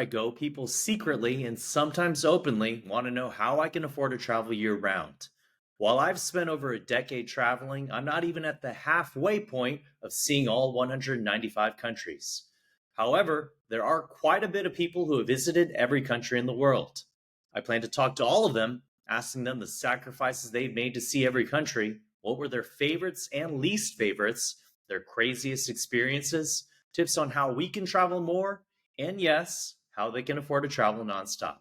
go, people secretly and sometimes openly want to know how I can afford to travel year round. While I've spent over a decade traveling, I'm not even at the halfway point of seeing all 195 countries. However, there are quite a bit of people who have visited every country in the world. I plan to talk to all of them, asking them the sacrifices they've made to see every country, what were their favorites and least favorites, their craziest experiences, tips on how we can travel more, and yes, how they can afford to travel nonstop.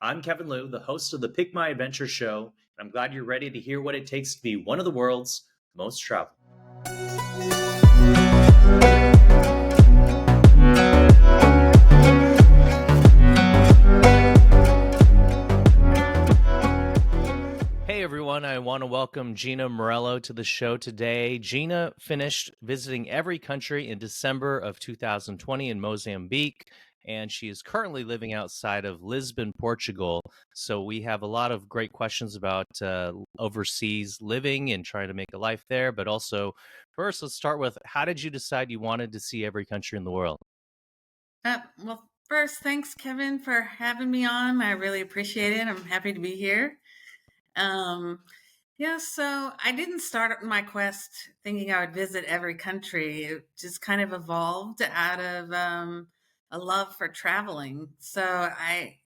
I'm Kevin Liu, the host of the Pick My Adventure show, and I'm glad you're ready to hear what it takes to be one of the world's most traveled. Hey everyone, I want to welcome Gina Morello to the show today. Gina finished visiting every country in December of 2020 in Mozambique, and she is currently living outside of Lisbon, Portugal. So we have a lot of great questions about overseas living and trying to make a life there. But also, first, let's start with how did you decide you wanted to see every country in the world? First, thanks, Kevin, for having me on. I really appreciate it. I'm happy to be here. Um, so I didn't start my quest thinking I would visit every country. It just kind of evolved out of a love for traveling. So I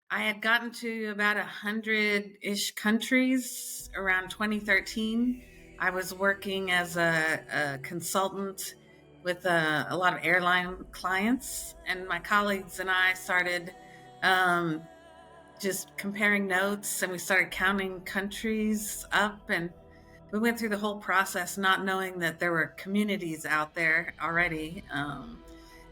had gotten to about 100-ish countries around 2013. I was working as a consultant with a lot of airline clients, and my colleagues and I started um, just comparing notes, and we started counting countries up, and we went through the whole process not knowing that there were communities out there already.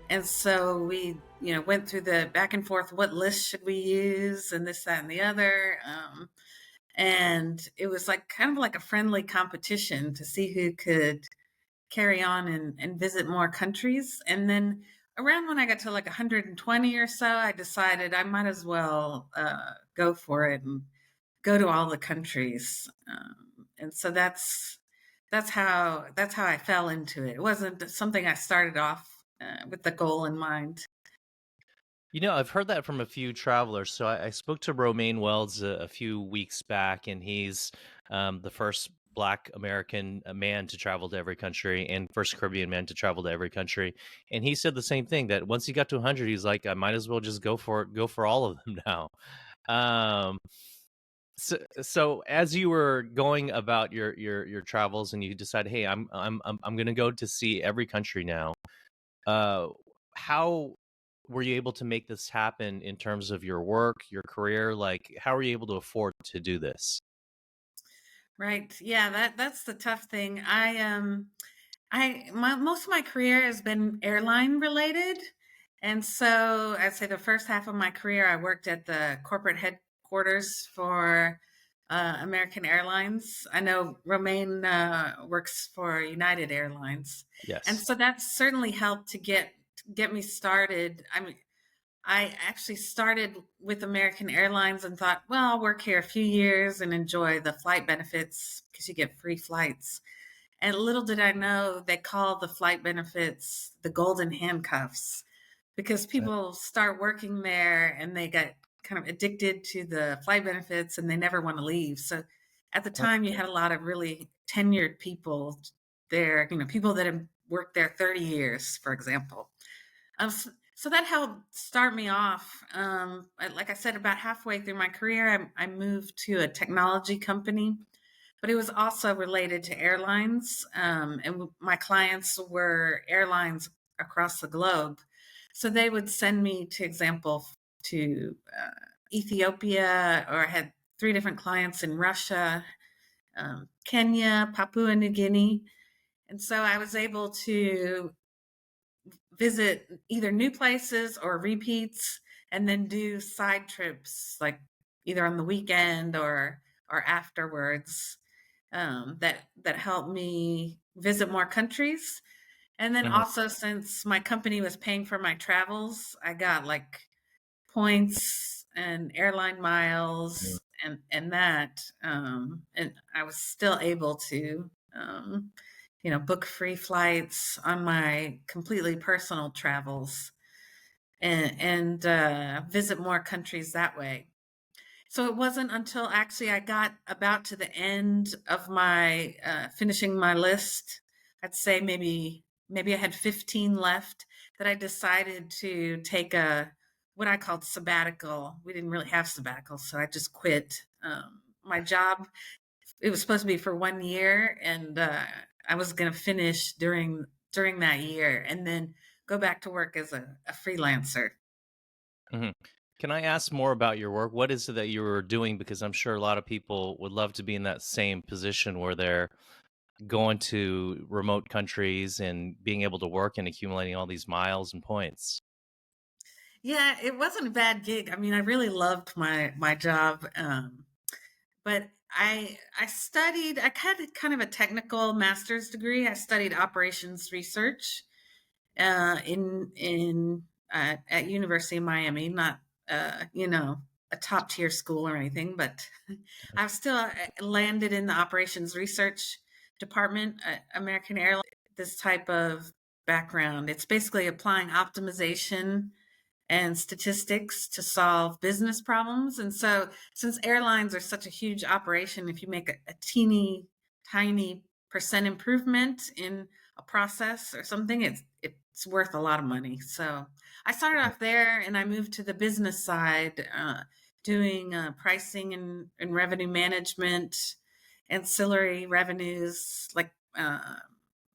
And so we, went through the back and forth, what list should we use, and this, that, and the other. And it was like kind of like a friendly competition to see who could carry on and visit more countries. And then around when I got to like 120 or so, I decided I might as well go for it and go to all the countries. And so that's how I fell into it. It wasn't something I started off with the goal in mind. I've heard that from a few travelers. So I spoke to Romaine Wells a few weeks back, and he's the first Black American man to travel to every country and first Caribbean man to travel to every country. And he said the same thing, that once he got to 100, he's like, I might as well just go for it, go for all of them now. Um, so as you were going about your travels and you decided, hey, I'm going to go to see every country now. How were you able to make this happen in terms of your work, your career? Like, how are you able to afford to do this? Right. Yeah, that's the tough thing. Most of my career has been airline related. And so I'd say the first half of my career I worked at the corporate headquarters for American Airlines. I know Romaine works for United Airlines. And Yes. so that certainly helped to get me started. I mean, I actually started with American Airlines and thought, well, I'll work here a few years and enjoy the flight benefits because you get free flights. And little did I know they call the flight benefits the golden handcuffs because people start working there and they get kind of addicted to the flight benefits and they never want to leave. So at the time, you had a lot of really tenured people there, people that have worked there 30 years, for example. So that helped start me off. Like I said, about halfway through my career, I moved to a technology company, but it was also related to airlines. And my clients were airlines across the globe. So they would send me, to example, to Ethiopia, or I had 3 different clients in Russia, Kenya, Papua New Guinea. And so I was able to visit either new places or repeats and then do side trips like either on the weekend or afterwards, that helped me visit more countries. And then Mhm. also, since my company was paying for my travels, I got like points and airline miles and I was still able to book free flights on my completely personal travels. and visit more countries that way. So it wasn't until actually I got about to the end of my finishing my list, I'd say maybe I had 15 left, that I decided to take a what I called sabbatical. We didn't really have sabbaticals, so I just quit my job. It was supposed to be for 1 year, and I was going to finish during that year, and then go back to work as a freelancer. Mhm. Can I ask more about your work? What is it that you were doing? Because I'm sure a lot of people would love to be in that same position where they're going to remote countries and being able to work and accumulating all these miles and points. Yeah, it wasn't a bad gig. I mean, I really loved my job, but I studied. I had kind of a technical master's degree. I studied operations research in at University of Miami. Not a top tier school or anything, but I've still landed in the operations research department at American Airlines. This type of background. It's basically applying optimization and statistics to solve business problems. And so, since airlines are such a huge operation, if you make a teeny tiny percent improvement in a process or something, it's worth a lot of money. So, I started off there, and I moved to the business side, doing pricing and revenue management, ancillary revenues, like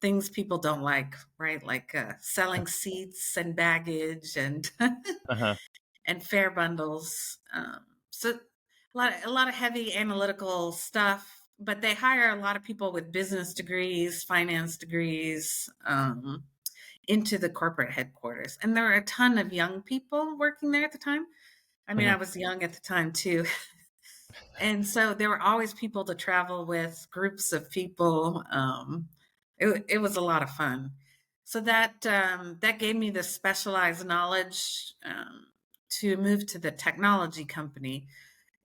things people don't like, right? Like selling seats and baggage and Uh-huh. and fare bundles. So a lot of heavy analytical stuff, but they hire a lot of people with business degrees, finance degrees, into the corporate headquarters. And there were a ton of young people working there at the time. I mean, I was young at the time too. And so there were always people to travel with, groups of people. It was a lot of fun. So that gave me the specialized knowledge to move to the technology company,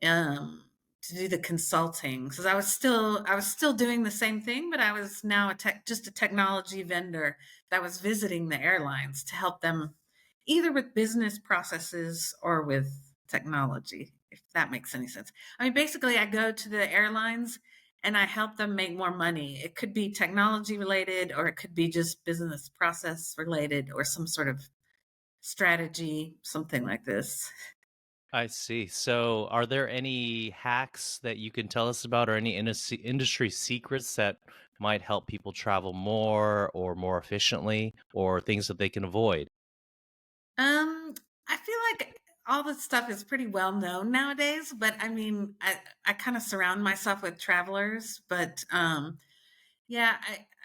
to do the consulting, because I was still doing the same thing, but I was now just a technology vendor that was visiting the airlines to help them either with business processes or with technology, if that makes any sense. I mean, basically, I go to the airlines and I help them make more money. It could be technology related, or it could be just business process related, or some sort of strategy, something like this. I see. So, are there any hacks that you can tell us about or any industry secrets that might help people travel more or more efficiently or things that they can avoid? Um, I feel like all this stuff is pretty well known nowadays, but I mean, I kind of surround myself with travelers, but yeah,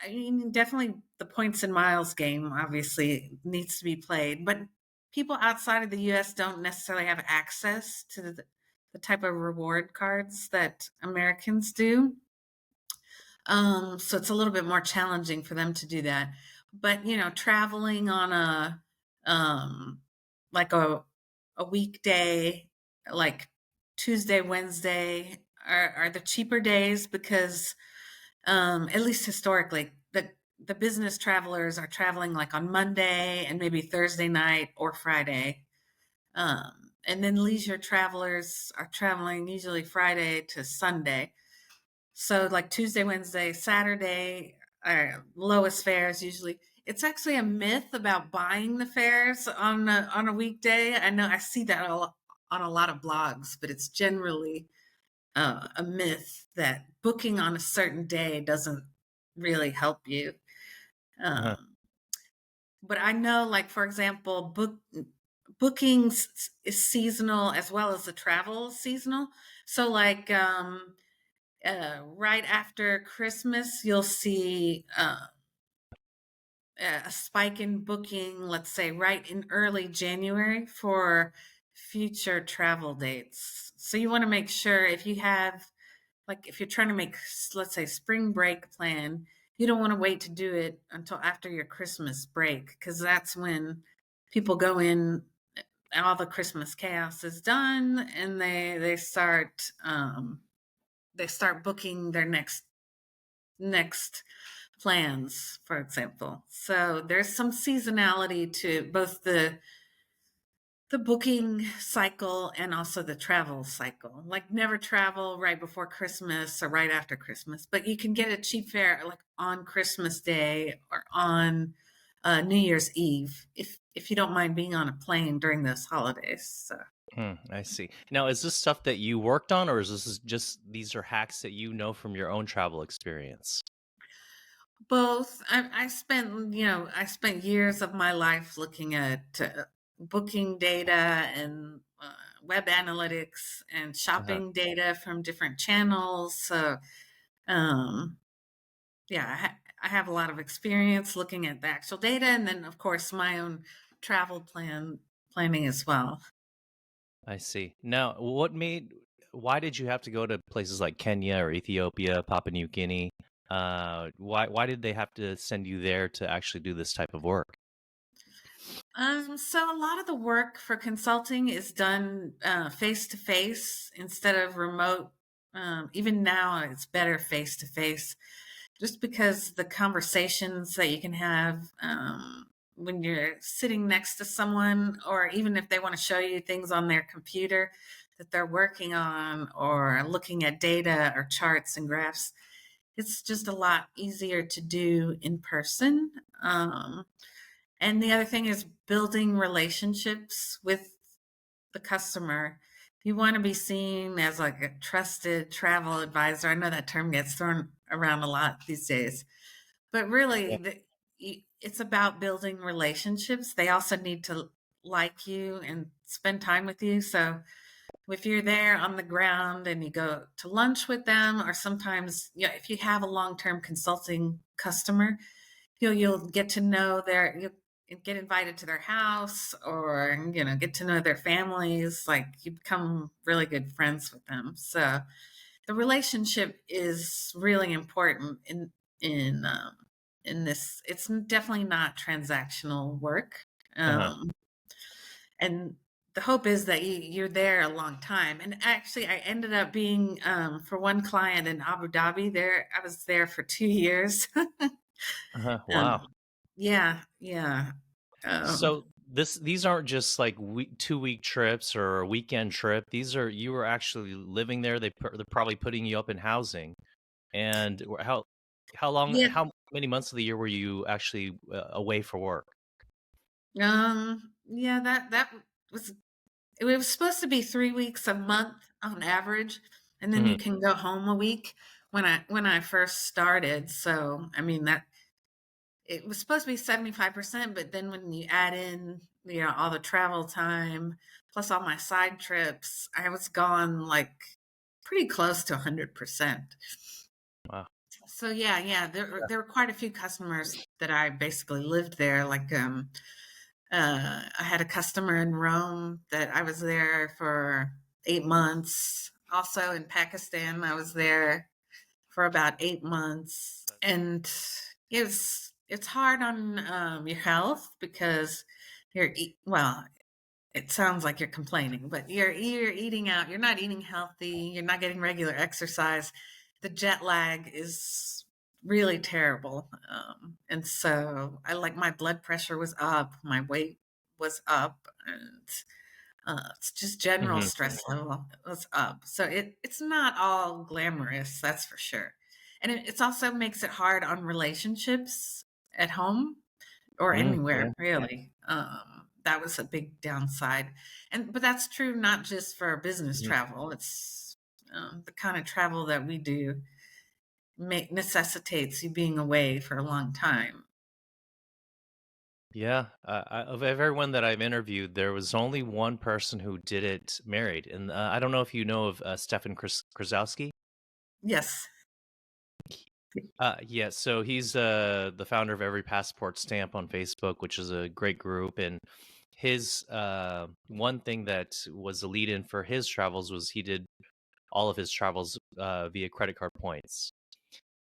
I mean, definitely the points and miles game obviously needs to be played, but people outside of the US don't necessarily have access to the type of reward cards that Americans do. So it's a little bit more challenging for them to do that. But traveling on a like a weekday, like Tuesday, Wednesday are the cheaper days, because at least historically, the business travelers are traveling like on Monday and maybe Thursday night or Friday. And then leisure travelers are traveling usually Friday to Sunday. So like Tuesday, Wednesday, Saturday are lowest fares usually. It's actually a myth about buying the fares on a weekday. I know I see that on a lot of blogs, but it's generally a myth that booking on a certain day doesn't really help you. Uh-huh. Um, but I know, like for example, bookings is seasonal as well as the travel is seasonal. So like right after Christmas, you'll see a spike in booking, let's say right in early January for future travel dates. So you want to make sure, if you have, like, if you're trying to make, let's say, spring break plan, you don't want to wait to do it until after your Christmas break, because that's when people go in, all the Christmas chaos is done, and they start booking their next plans, for example. So there's some seasonality to both The booking cycle and also the travel cycle. Like never travel right before Christmas or right after Christmas, but you can get a cheap fare like on Christmas Day or on New Year's Eve if you don't mind being on a plane during those holidays. So I see. Now, is this stuff that you worked on, or is this just these are hacks that you know from your own travel experience? both. I spent years of my life looking at booking data and web analytics and Uh-huh. shopping data from different channels. So um, yeah, I have a lot of experience looking at the actual data, and then of course my own travel planning as well. I see. Now, why did you have to go to places like Kenya or Ethiopia, Papua New Guinea? Why did they have to send you there to actually do this type of work? So a lot of the work for consulting is done face to face instead of remote. Even now, it's better face to face, just because the conversations that you can have when you're sitting next to someone, or even if they want to show you things on their computer that they're working on, or looking at data or charts and graphs, it's just a lot easier to do in person. And the other thing is building relationships with the customer. You want to be seen as like a trusted travel advisor. I know that term gets thrown around a lot these days, but really, Yeah. it's about building relationships. They also need to like you and spend time with you. So if you're there on the ground and you go to lunch with them, or sometimes, yeah, if you have a long-term consulting customer, you'll get to know you'll get invited to their house, or get to know their families. Like you become really good friends with them. So the relationship is really important in um, in this. It's definitely not transactional work, Uh-huh. and the hope is that you're there a long time. And actually, I ended up being for one client in Abu Dhabi. There, I was there for 2 years. Uh-huh. Wow. um, yeah, yeah. Um, So these aren't just like 2-week trips or a weekend trip. You were actually living there. They're probably putting you up in housing. And yeah, how many months of the year were you actually away for work? yeah. That was it was supposed to be 3 weeks a month on average, and then you Mhm. can go home a week when I first started. So I mean that it was supposed to be 75%, but then when you add in all the travel time plus all my side trips, I was gone like pretty close to 100%. Wow. So yeah, there were quite a few customers that I basically lived there. Like I had a customer in Rome that I was there for 8 months. Also in Pakistan, I was there for about 8 months, and it's hard on your health because well, it sounds like you're complaining, but you're eating out. You're not eating healthy. You're not getting regular exercise. The jet lag is really terrible, and so I like my blood pressure was up, my weight was up, and it's just general Mhm. stress level was up. So it's not all glamorous, that's for sure. And it's also makes it hard on relationships at home or anywhere Yeah. really. That was a big downside. But that's true not just for business Mhm. travel. It's the kind of travel that we do necessitates you being away for a long time. Yeah, of everyone that I've interviewed, there was only one person who did it married, and I don't know if you know of Stefan Krasowski. Yes. Yeah, so he's the founder of Every Passport Stamp on Facebook, which is a great group. And his one thing that was a lead in for his travels was he did all of his travels via credit card points.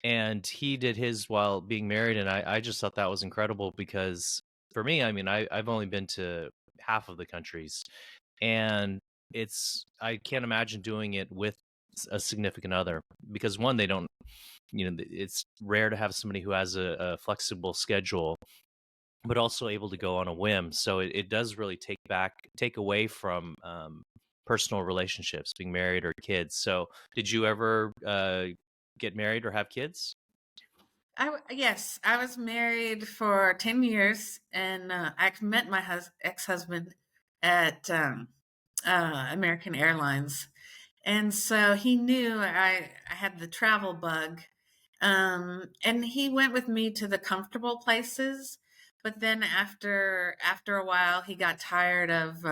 And he did his while being married, and I just thought that was incredible because for me, I mean, I've only been to half of the countries, and I can't imagine doing it with a significant other because one, they don't, it's rare to have somebody who has a flexible schedule but also able to go on a whim. So it does really take away from personal relationships, being married or kids. So did you ever get married or have kids? Yes, I was married for 10 years, and I met my ex-husband at American Airlines. And so he knew I had the travel bug. And he went with me to the comfortable places. But then after a while, he got tired of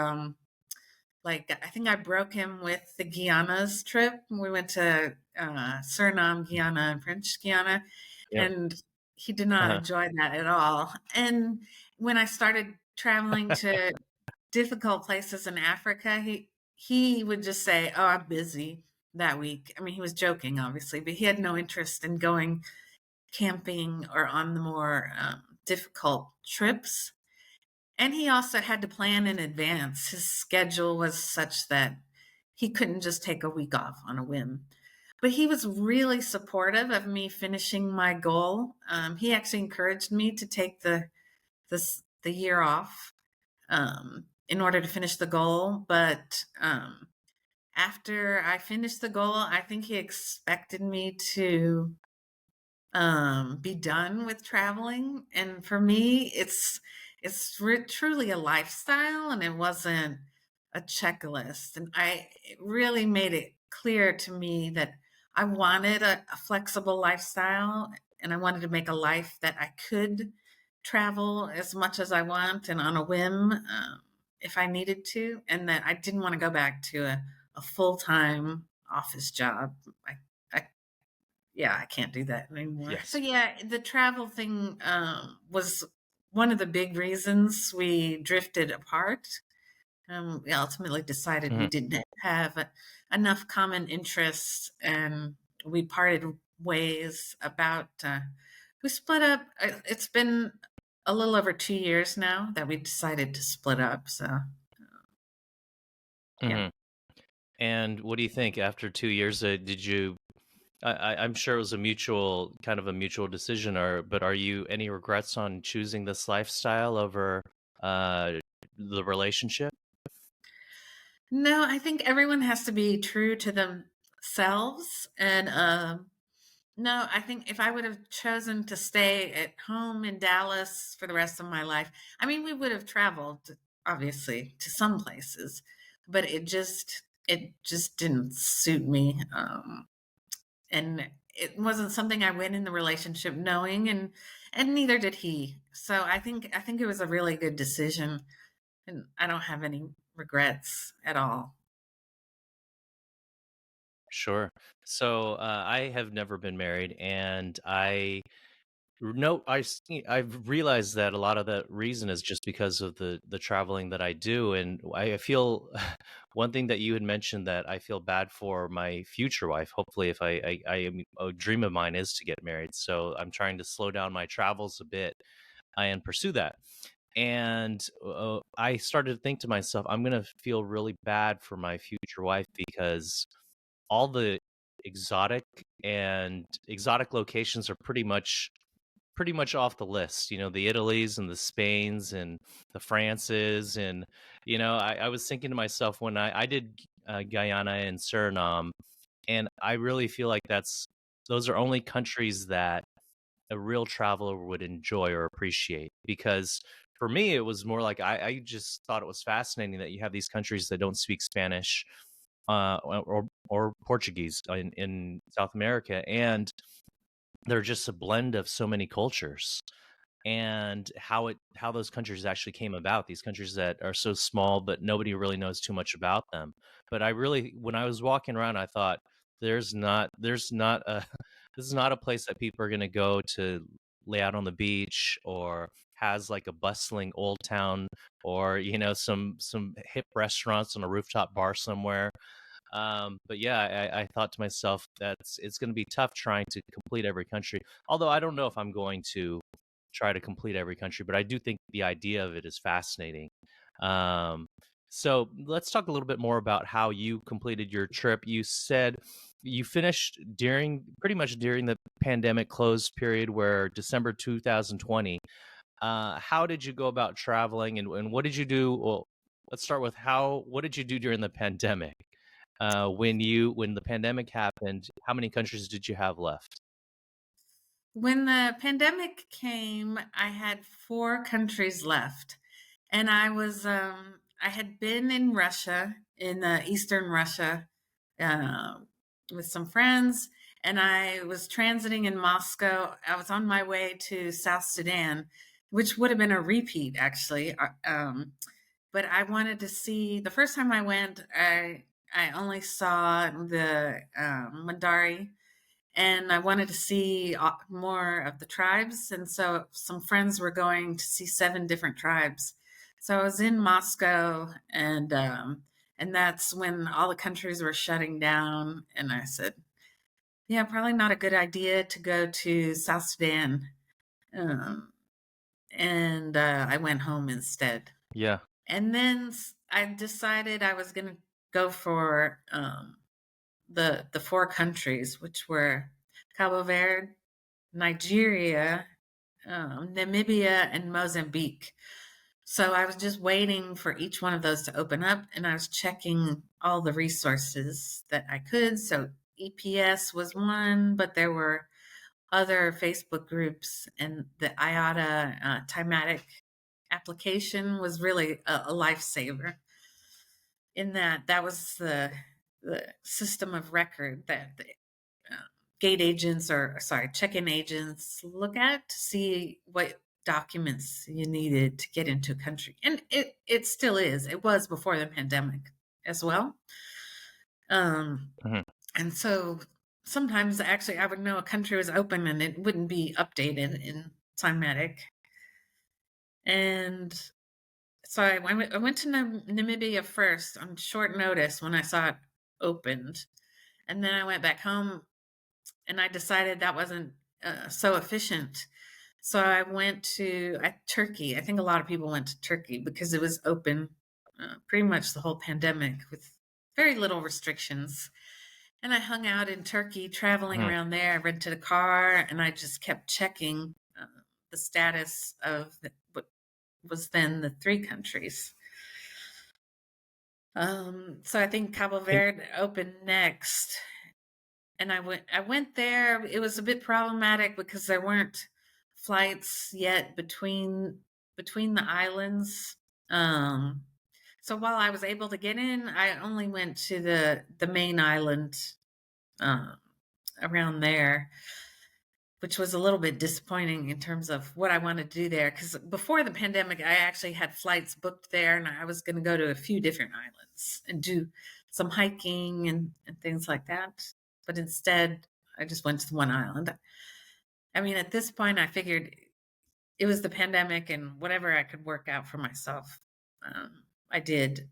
like I think I broke him with the Guianas trip. We went to Suriname, Guyana, and French Guiana, Yep. and he did not Uh-huh. enjoy that at all. And when I started traveling to difficult places in Africa, he would just say, "Oh, I'm busy that week." I mean, he was joking, obviously, but he had no interest in going camping or on the more difficult trips. And he also had to plan in advance. His schedule was such that he couldn't just take a week off on a whim. But he was really supportive of me finishing my goal. He actually encouraged me to take the year off in order to finish the goal. But after I finished the goal, I think he expected me to be done with traveling. And for me, truly a lifestyle, and it wasn't a checklist. And it really made it clear to me that I wanted a flexible lifestyle, and I wanted to make a life that I could travel as much as I want and on a whim, if I needed to, and that I didn't want to go back to a full-time office job. I Yeah, I can't do that anymore. So Yes. yeah, the travel thing was one of the big reasons we drifted apart. We ultimately decided we Mhm. didn't have enough common interests, and we parted ways. We split up. It's been a little over 2 years now that we decided to split up. So yeah. Mhm. And what do you think after 2 years? Did you? I'm sure it was a mutual decision. Or but are you any regrets on choosing this lifestyle over uh, the relationship? No, I think everyone has to be true to themselves, and no, I think if I would have chosen to stay at home in Dallas for the rest of my life, I mean, we would have traveled, obviously, to some places, but it just didn't suit me. And it wasn't something I went in the relationship knowing, and neither did he. So I think it was a really good decision, and I don't have any regrets at all. Sure. So I have never been married, and no, I've realized that a lot of the reason is just because of the traveling that I do, and I feel one thing that you had mentioned that I feel bad for my future wife. Hopefully, if a dream of mine is to get married, so I'm trying to slow down my travels a bit and pursue that. And I started to think to myself, I'm gonna feel really bad for my future wife because all the exotic exotic locations are pretty much off the list. The Italies and the Spains and the Frances. And I was thinking to myself when I did Guyana and Suriname, and I really feel like those are only countries that a real traveler would enjoy or appreciate. Because for me, it was more like I just thought it was fascinating that you have these countries that don't speak Spanish or Portuguese in South America, and they're just a blend of so many cultures. And how those countries actually came about, these countries that are so small but nobody really knows too much about them. But I really, when I was walking around, I thought there's not a this is not a place that people are going to go to lay out on the beach, or has like a bustling old town, or some hip restaurants on a rooftop bar somewhere. But yeah, I thought to myself that it's going to be tough trying to complete every country. Although I don't know if I'm going to try to complete every country, but I do think the idea of it is fascinating. Um, so let's talk a little bit more about how you completed your trip. You said you finished pretty much during the pandemic closed period, where December 2020. How did you go about traveling, and what did you do? Well, let's start with what did you do during the pandemic? When the pandemic happened, how many countries did you have left? When the pandemic came, I had 4 countries left. And I had been in Russia, in Eastern Russia, uh, with some friends, and I was transiting in Moscow. I was on my way to South Sudan, which would have been a repeat, actually. But I wanted to see, the first time I went, I only saw the Mandari, and I wanted to see more of the tribes. And so some friends were going to see 7 different tribes. So I was in Moscow, and that's when all the countries were shutting down. And I said, "Yeah, probably not a good idea to go to South Sudan." Um, and I went home instead. Yeah. And then I decided I was going to go for the 4 countries, which were Cabo Verde, Nigeria, Namibia, and Mozambique. So I was just waiting for each one of those to open up, and I was checking all the resources that I could. So EPS was one, but there were other Facebook groups, and the IATA Timatic application was really a lifesaver. In that was the system of record that the gate agents, or sorry, check-in agents, look at to see what documents you needed to get into a country. And it still is. It was before the pandemic as well. Um, Mhm. and so sometimes actually I would know a country was open and it wouldn't be updated in Timatic. And so I went to Namibia first on short notice when I saw it opened. And then I went back home, and I decided that wasn't so efficient. So I went to Turkey. I think a lot of people went to Turkey because it was open pretty much the whole pandemic with very little restrictions. And I hung out in Turkey, traveling Mhm. around there. I rented a car, and I just kept checking the status of what was then the 3 countries. So I think Cabo And Verde opened next, and I went there. It was a bit problematic because there weren't flights yet between the islands. Um, so while I was able to get in, I only went to the main island uh, around there, which was a little bit disappointing in terms of what I wanted to do there. Because before the pandemic, I actually had flights booked there, and I was going to go to a few different islands and do some hiking and things like that. But instead, I just went to the one island. I mean, at this point, I figured it was the pandemic, and whatever I could work out for myself, I did.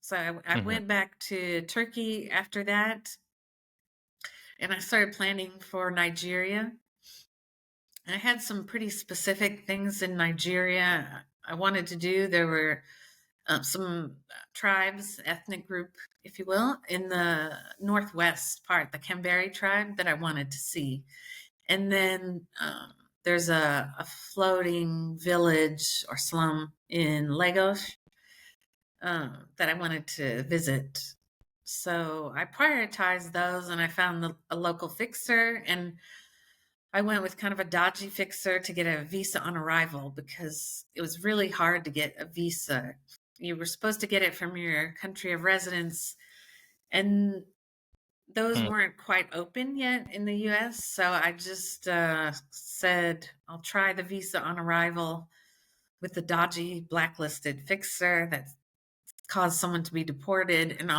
So I Mhm. went back to Turkey after that, and I started planning for Nigeria. I had some pretty specific things in Nigeria I wanted to do. There were some tribes, ethnic group, if you will, in the northwest part, the Kamberi tribe, that I wanted to see. And then there's a floating village or slum in Lagos that I wanted to visit. So I prioritized those, and I found a local fixer, and I went with kind of a dodgy fixer to get a visa on arrival because it was really hard to get a visa. You were supposed to get it from your country of residence, and those Mhm. weren't quite open yet in the US. So I just said, I'll try the visa on arrival with the dodgy blacklisted fixer that caused someone to be deported. And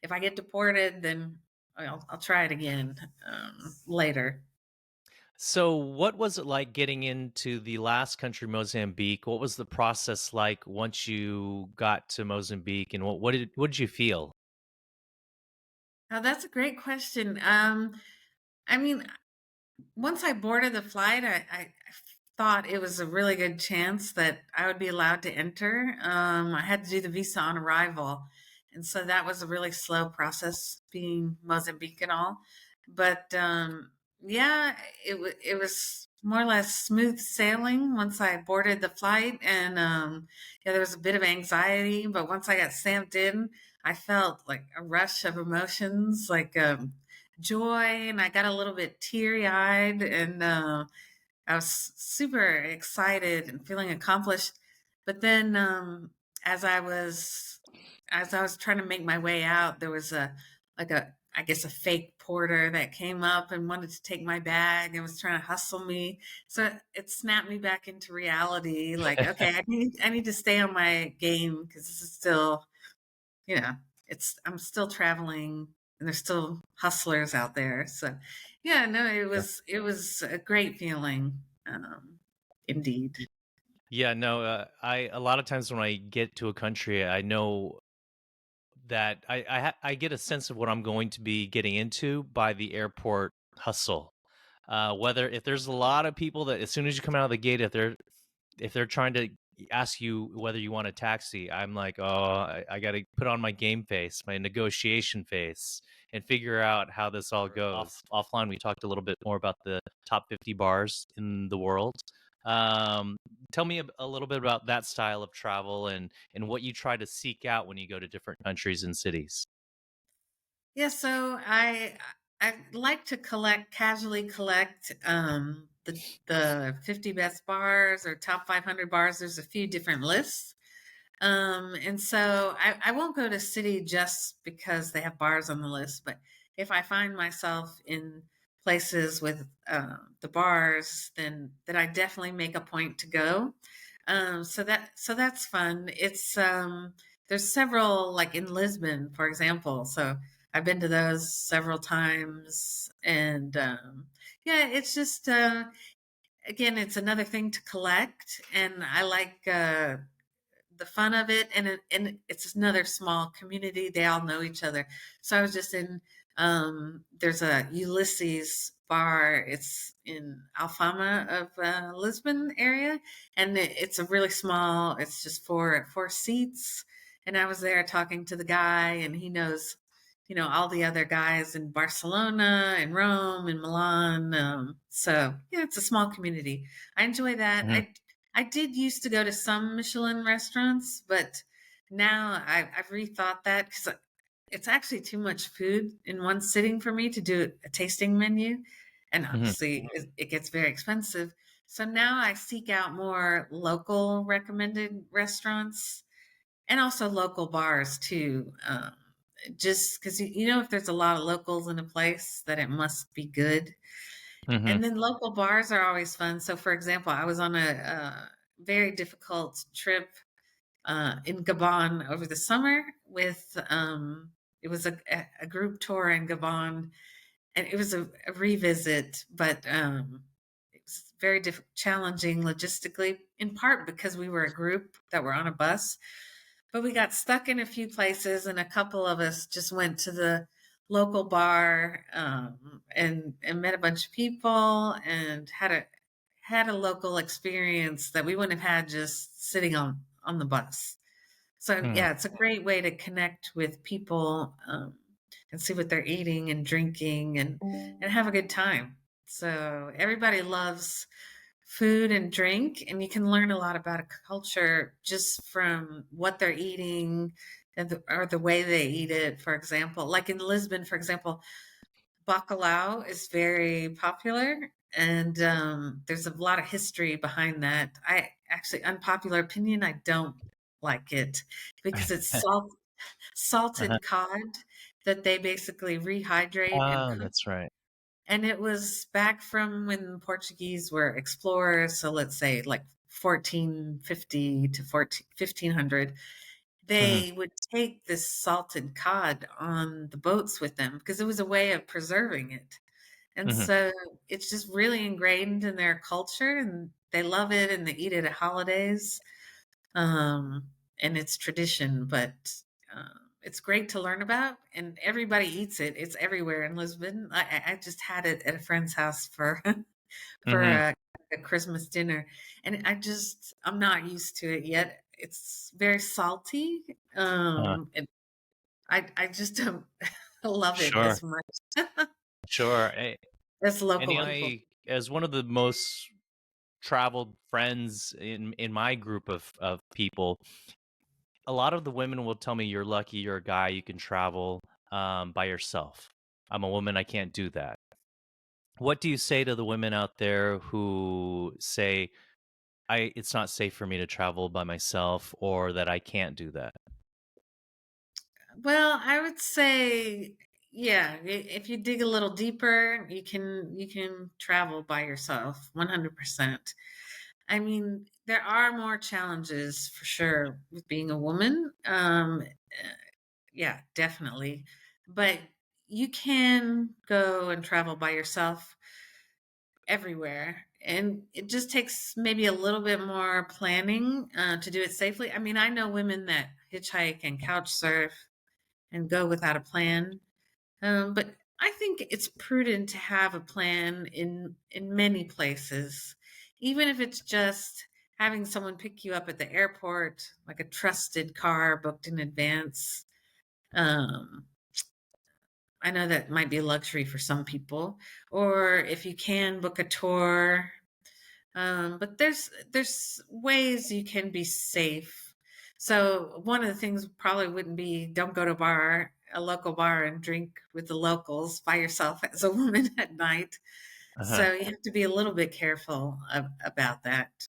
if I get deported, then I'll try it again later. So, what was it like getting into the last country, Mozambique? What was the process like once you got to Mozambique, and what did you feel? Now, that's a great question. I mean, once I boarded the flight, I thought it was a really good chance that I would be allowed to enter. I had to do the visa on arrival, and so that was a really slow process, being Mozambique and all. But yeah, it was. more or less smooth sailing once I boarded the flight, and yeah, there was a bit of anxiety, but once I got stamped in, I felt like a rush of emotions, like joy, and I got a little bit teary eyed, and I was super excited and feeling accomplished. But then, as I was as I was trying to make my way out, there was I guess a fake porter that came up and wanted to take my bag and was trying to hustle me. So it snapped me back into reality. Like, okay, I need to stay on my game because this is still, you know, I'm still traveling and there's still hustlers out there. So yeah, no, it was a great feeling. Indeed. Yeah, no, I a lot of times when I get to a country, I know that I get a sense of what I'm going to be getting into by the airport hustle. Whether if there's a lot of people that as soon as you come out of the gate, if they're trying to ask you whether you want a taxi, I'm like, oh, I got to put on my game face, my negotiation face, and figure out how this all goes. Offline, we talked a little bit more about the top 50 bars in the world. Um, Tell me a little bit about that style of travel and what you try to seek out when you go to different countries and cities. Yeah, so I like to casually collect the 50 best bars or top 500 bars. There's a few different lists. And so I won't go to city just because they have bars on the list, but if I find myself in places with the bars, then I definitely make a point to go. So that's fun. It's there's several like in Lisbon, for example. So I've been to those several times, and yeah, it's just again, it's another thing to collect, and I like the fun of it, and it's another small community. They all know each other. So I was just in there's a Ulysses bar. It's in Alfama of Lisbon area, and it's a really small. It's just four seats, and I was there talking to the guy, and he knows. All the other guys in Barcelona and Rome and Milan. So yeah, it's a small community. I enjoy that. Mhm, I did used to go to some Michelin restaurants, but now I've rethought that because it's actually too much food in one sitting for me to do a tasting menu. And mhm, obviously, it gets very expensive. So now I seek out more local recommended restaurants and also local bars too. Just because, if there's a lot of locals in a place, that it must be good. mhm, And then local bars are always fun. So, for example, I was on a very difficult trip in Gabon over the summer with it was a group tour in Gabon, and it was a revisit, but it was very challenging logistically, in part because we were a group that were on a bus. But we got stuck in a few places, and a couple of us just went to the local bar and met a bunch of people and had a local experience that we wouldn't have had just sitting on the bus. So mhm, yeah, it's a great way to connect with people and see what they're eating and drinking and have a good time. So everybody loves food and drink, and you can learn a lot about a culture just from what they're eating or the way they eat it. For example, like in Lisbon, for example, bacalhau is very popular, and there's a lot of history behind that. I actually, unpopular opinion, I don't like it because it's uh-huh. salted cod that they basically rehydrate and Oh, cook. that's right. And it was back from when the Portuguese were explorers. So let's say like 1450 to 1500. Mhm, They would take this salted cod on the boats with them because it was a way of preserving it. And mhm, so it's just really ingrained in their culture, and they love it and they eat it at holidays. And it's tradition, but it's great to learn about, and everybody eats it. It's everywhere in Lisbon. I just had it at a friend's house for for mhm, a Christmas dinner, and I'm not used to it yet. It's very salty, uh, and I just don't love it sure, as much sure. as local Any people. as one of the most traveled friends in my group of people, a lot of the women will tell me, "You're lucky, you're a guy, you can travel by yourself. I'm a woman, I can't do that." What do you say to the women out there who say, "I it's not safe for me to travel by myself," or that I can't do that? Well, I would say, yeah, if you dig a little deeper, you can travel by yourself 100%. I mean, there are more challenges for sure with being a woman. Yeah, definitely. But you can go and travel by yourself everywhere. And it just takes maybe a little bit more planning to do it safely. I mean, I know women that hitchhike and couch surf and go without a plan. But I think it's prudent to have a plan in many places, even if it's just having someone pick you up at the airport, like a trusted car booked in advance. Um, I know that might be a luxury for some people, or if you can book a tour. But there's ways you can be safe. So one of the things probably wouldn't be don't go to a local bar and drink with the locals by yourself as a woman at night. Uh-huh. So you have to be a little bit careful about that.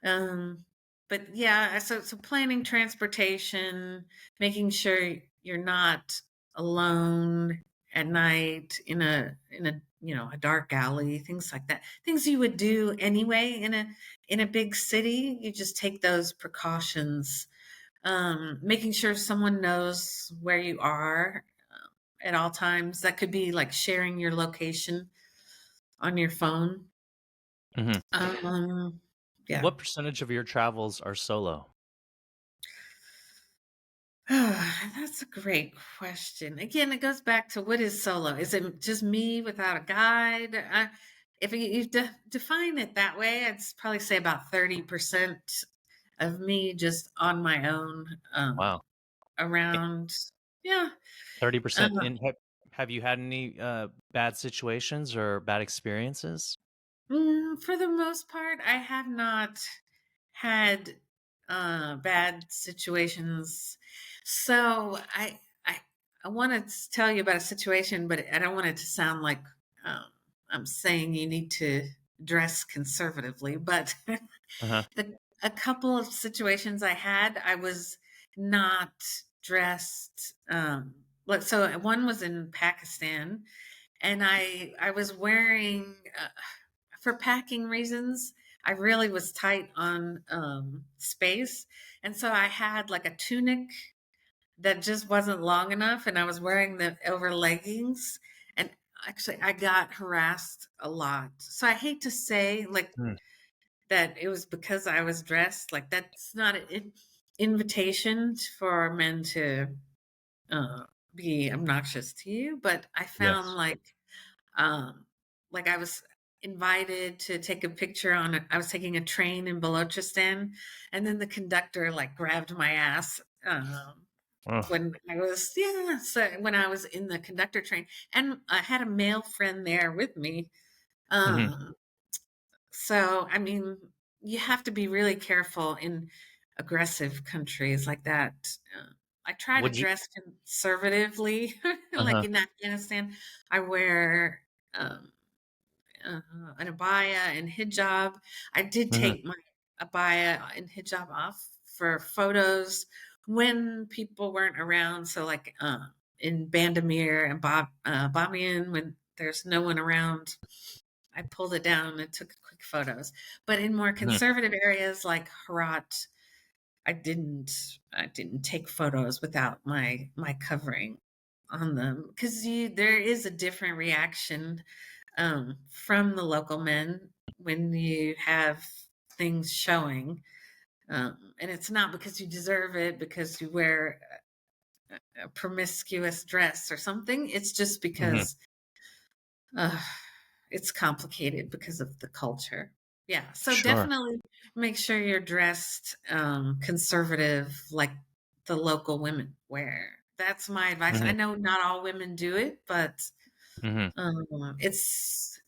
Um, but yeah, so planning transportation, making sure you're not alone at night in a a dark alley, things like that. Things you would do anyway in a big city. You just take those precautions. Making sure someone knows where you are at all times. That could be like sharing your location on your phone. Mhm. Yeah. What percentage of your travels are solo? That's a great question. Again, it goes back to what is solo? Is it just me without a guide? If you define it that way, I'd probably say about 30% of me just on my own Wow. around. Yeah. 30%. Uh, And have you had any bad situations or bad experiences? for the most part, I have not had bad situations. So I want to tell you about a situation, but I don't want it to sound like um, I'm saying you need to dress conservatively. But Uh-huh. a couple of situations I had, I was not dressed. So one was in Pakistan, and I was wearing for packing reasons. I really was tight on space, and so I had like a tunic that just wasn't long enough, and I was wearing the over leggings, and actually I got harassed a lot. So I hate to say like Mm. that it was because I was dressed. Like that's not an invitation for men to uh, be obnoxious to you, but I found Yes. um, like I was invited to take a picture I was taking a train in Balochistan, and then the conductor like grabbed my ass. Oh. When I was, yeah, so when I was in the conductor train, and I had a male friend there with me. Mhm. Um, so, I mean, you have to be really careful in aggressive countries like that. I try to Would you dress conservatively, like Uh-huh. in Afghanistan. I wear um, uh, an abaya and hijab. I did Mhm. take my abaya and hijab off for photos when people weren't around. So, like in Bandamir and Bamiyan, when there's no one around, I pulled it down and took quick photos. But in more Mhm. conservative areas like Herat, I didn't take photos without my covering on them because there is a different reaction from the local men when you have things showing. And it's not because you deserve it, because you wear a promiscuous dress or something. It's just Mhm. because uh, it's complicated because of the culture. Yeah. So Sure. definitely make sure you're dressed conservative like the local women wear. That's my advice. I Mhm. know not all women do it, but Mhm. It's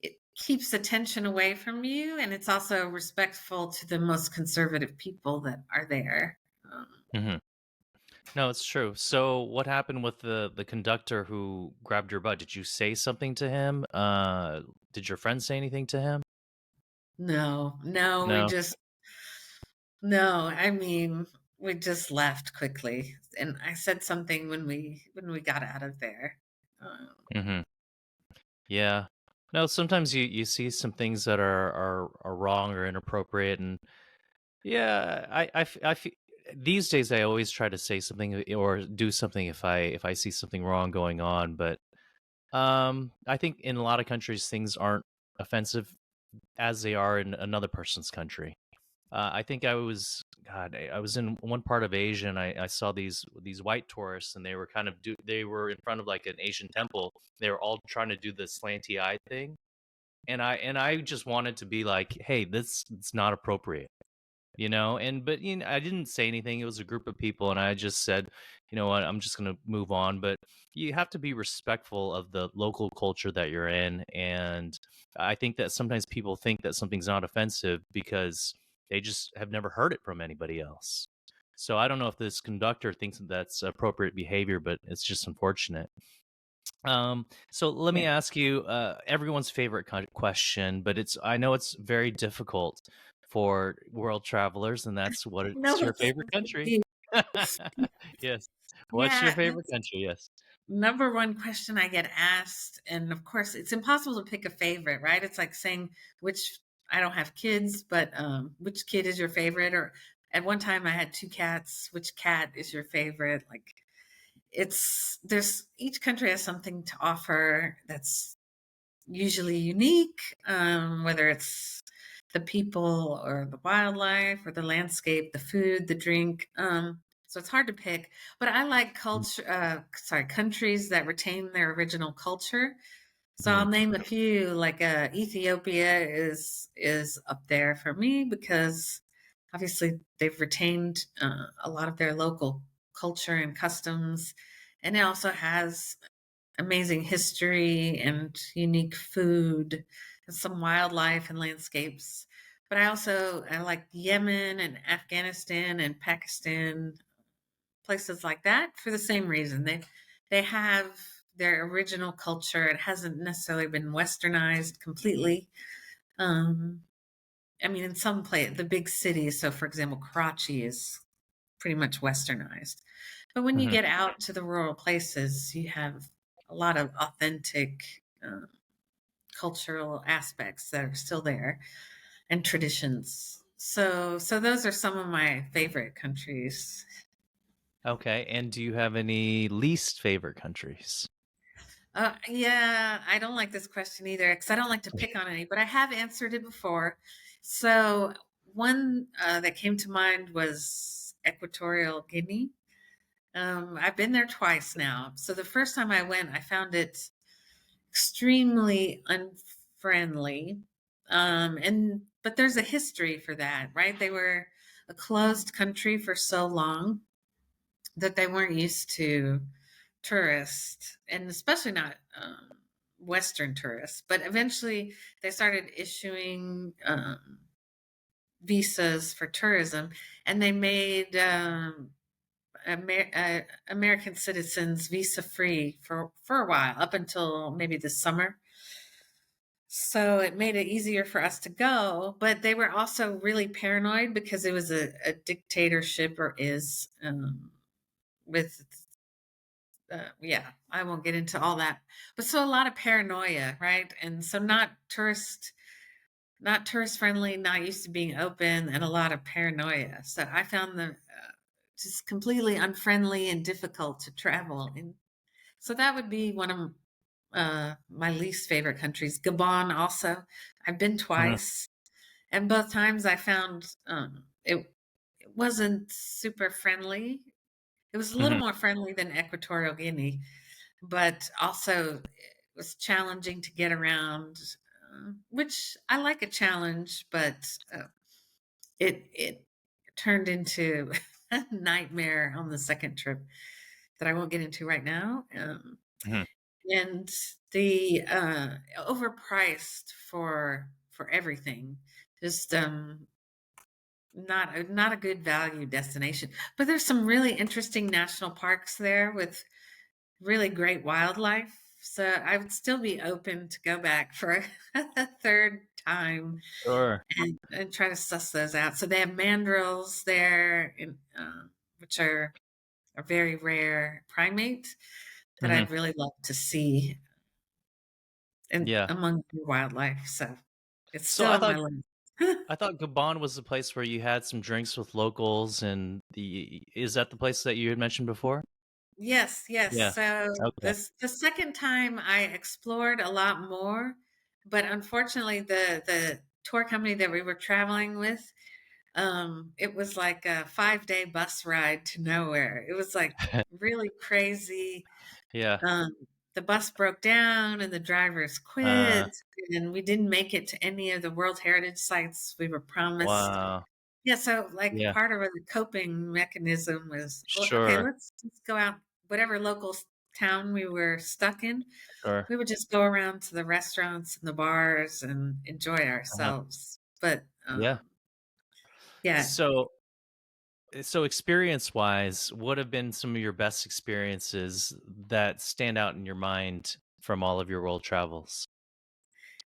it keeps attention away from you, and it's also respectful to the most conservative people that are there. Um, Mhm. No, it's true. So, what happened with the conductor who grabbed your butt? Did you say something to him? Did your friend say anything to him? no, no, we No. just no. I mean, we just left quickly, and I said something when we got out of there. Uh, Mhm. Yeah. No, sometimes you see some things that are wrong or inappropriate, and yeah, these days I always try to say something or do something if I see something wrong going on, but I think in a lot of countries things aren't offensive as they are in another person's country. I think I was in one part of Asia and I saw these white tourists and they were they were in front of like an Asian temple. They were all trying to do the slanty eye thing, and I just wanted to be like, hey, this it's not appropriate. But I didn't say anything. It was a group of people, and I just said, you know what, I'm just gonna move on. But you have to be respectful of the local culture that you're in, and I think that sometimes people think that something's not offensive because they just have never heard it from anybody else. So I don't know if this conductor thinks that that's appropriate behavior, but it's just unfortunate. So let me yeah. ask you everyone's favorite question, but I know it's very difficult for world travelers, and that's No, what's your it's favorite country? you. Yes. What's your Yeah, favorite that's country? Yes. number one question I get asked, and of course, it's impossible to pick a favorite, right? It's like saying which I don't have kids, but which kid is your favorite? Or at one time, I had two cats. Which cat is your favorite? Like it's there's each country has something to offer that's usually unique, whether it's the people or the wildlife or the landscape, the food, the drink. So it's hard to pick, but I like countries that retain their original culture. So Mhm. I'll name a few. Like Ethiopia is up there for me because obviously they've retained a lot of their local culture and customs, and it also has amazing history and unique food and some wildlife and landscapes. But I like Yemen and Afghanistan and Pakistan, places like that for the same reason. They have their original culture. It hasn't necessarily been westernized completely. Um, I mean, in some place, the big cities. So, for example, Karachi is pretty much westernized. But when you Mhm. get out to the rural places, you have a lot of authentic cultural aspects that are still there and traditions. So those are some of my favorite countries. Okay. And do you have any least favorite countries? Yeah, I don't like this question either because I don't like to pick on any, but I have answered it before. So one that came to mind was Equatorial Guinea. I've been there twice now. So the first time I went, I found it extremely unfriendly. And but there's a history for that, right? They were a closed country for so long that they weren't used to tourists, and especially not Western tourists. But eventually, they started issuing visas for tourism, and they made American citizens visa free for a while, up until maybe this summer. So it made it easier for us to go, but they were also really paranoid because it was a dictatorship, or is, with, yeah, I won't get into all that. But so a lot of paranoia, right? And so not tourist friendly, not used to being open, and a lot of paranoia. So I found them just completely unfriendly and difficult to travel. And so that would be one of my least favorite countries. Gabon also. I've been Mhm. twice, and both times I found it wasn't super friendly. It was a little Mhm. more friendly than Equatorial Guinea, but also it was challenging to get around, which I like a challenge, but it turned into a nightmare on the second trip that I won't get into right now. Mhm. and the overpriced for everything. Just not a good value destination. But there's some really interesting national parks there with really great wildlife. So I would still be open to go back for a third time Sure. and try to suss those out. So they have mandrills there, which are a very rare primate that Mhm. I'd really love to see in Yeah. among the wildlife. So it's So still I on thought my list. I thought Gabon was the place where you had some drinks with locals and the is that the place that you had mentioned before? Yes, yes. Yeah. So Okay. the second time I explored a lot more, but unfortunately the tour company that we were traveling with, it was like a 5-day bus ride to nowhere. It was like really crazy. Yeah. Um, the bus broke down and the drivers Uh, quit, and we didn't make it to any of the World Heritage sites we were promised. wow. Yeah, so, like, Yeah. part of the coping mechanism was, "Well, okay, Sure. let's just go out," whatever local town we were stuck in, Sure. we would just go around to the restaurants and the bars and enjoy Uh-huh. ourselves. But, Yeah. yeah. So so experience-wise, what have been some of your best experiences that stand out in your mind from all of your world travels?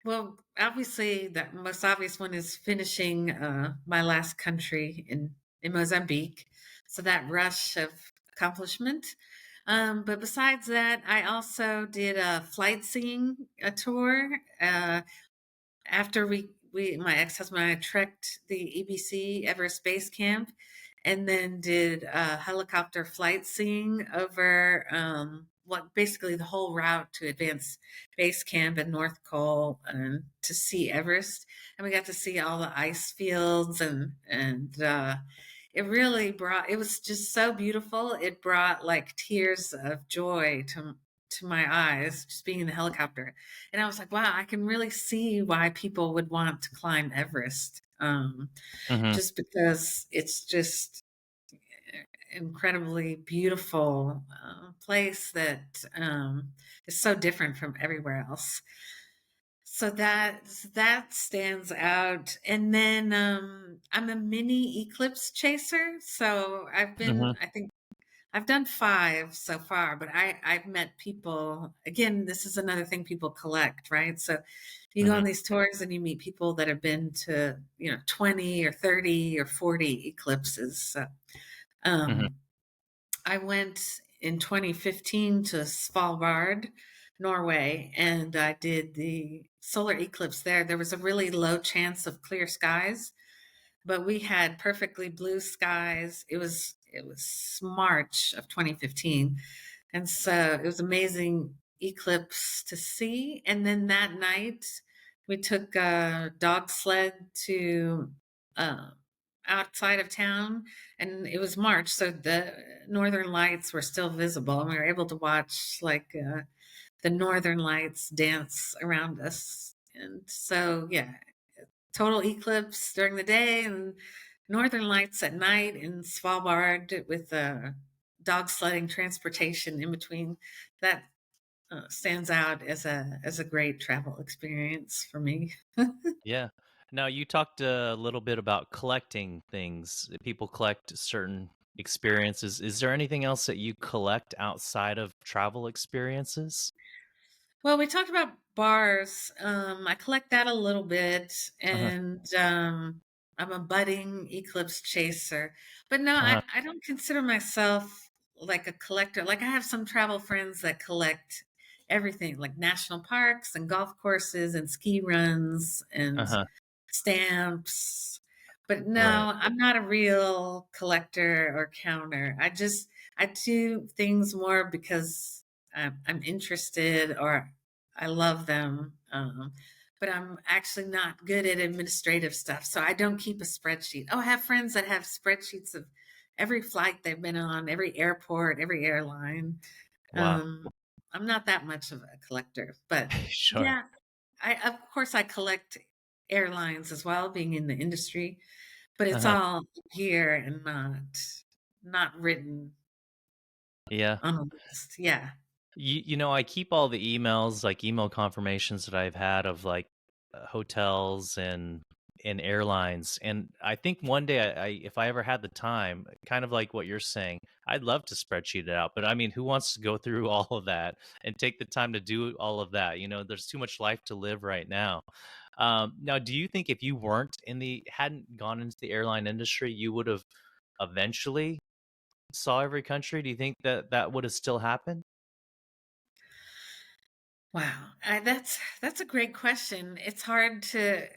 Well, obviously, the most obvious one is finishing, my last country in Mozambique, so that rush of accomplishment. But besides that, I also did a flight singing, a tour, after we my ex-husband and I trekked the EBC Everest Base Camp and then did a helicopter flight seeing over what basically the whole route to Advanced Base Camp and North Col and to see Everest. And we got to see all the ice fields and it really brought it was just so beautiful. It brought like tears of joy to my eyes just being in the helicopter. And I was like, wow, I can really see why people would want to climb Everest. Mhm. Just because it's just incredibly beautiful place that is so different from everywhere else. So that stands out. And then I'm a mini eclipse chaser. So Mhm. I think I've done 5 so far, but I've met people again, this is another thing people collect, right? So you go on Mhm. these tours and you meet people that have been to, 20 or 30 or 40 eclipses. So, Mhm. um, I went in 2015 to Svalbard, Norway, and I did the solar eclipse there. There was a really low chance of clear skies, but we had perfectly blue skies. It was March of 2015, and so it was amazing eclipse to see. And then that night, we took a dog sled to uh, outside of town, and it was March, so the northern lights were still visible, and we were able to watch like the northern lights dance around us. And so, yeah, total eclipse during the day and northern lights at night in Svalbard with dog sledding transportation in between. That stands out as a great travel experience for me. Yeah. Now you talked a little bit about collecting things. People collect certain experiences. Is there anything else that you collect outside of travel experiences? Well, we talked about bars. I collect that a little bit, Uh-huh. and I'm a budding eclipse chaser. But no, Uh-huh. I don't consider myself like a collector. Like I have some travel friends that collect everything, like national parks and golf courses and ski runs and Uh-huh. stamps. But no, Right. I'm not a real collector or counter. I do things more because I'm interested or I love them. But I'm actually not good at administrative stuff. So I don't keep a spreadsheet. Oh, I have friends that have spreadsheets of every flight they've been on, every airport, every airline. Wow. Um, I'm not that much of a collector, but Sure. yeah, of course I collect airlines as well, being in the industry, but it's Uh-huh. all here and not written Yeah. on a list. Yeah. I keep all the emails, like email confirmations that I've had of like hotels and airlines. And I think one day, if I ever had the time, kind of like what you're saying, I'd love to spreadsheet it out. But I mean, who wants to go through all of that and take the time to do all of that? There's too much life to live right now. Now, do you think if you hadn't gone into the airline industry, you would have eventually saw every country? Do you think that that would have still happened? Wow, that's a great question. It's hard to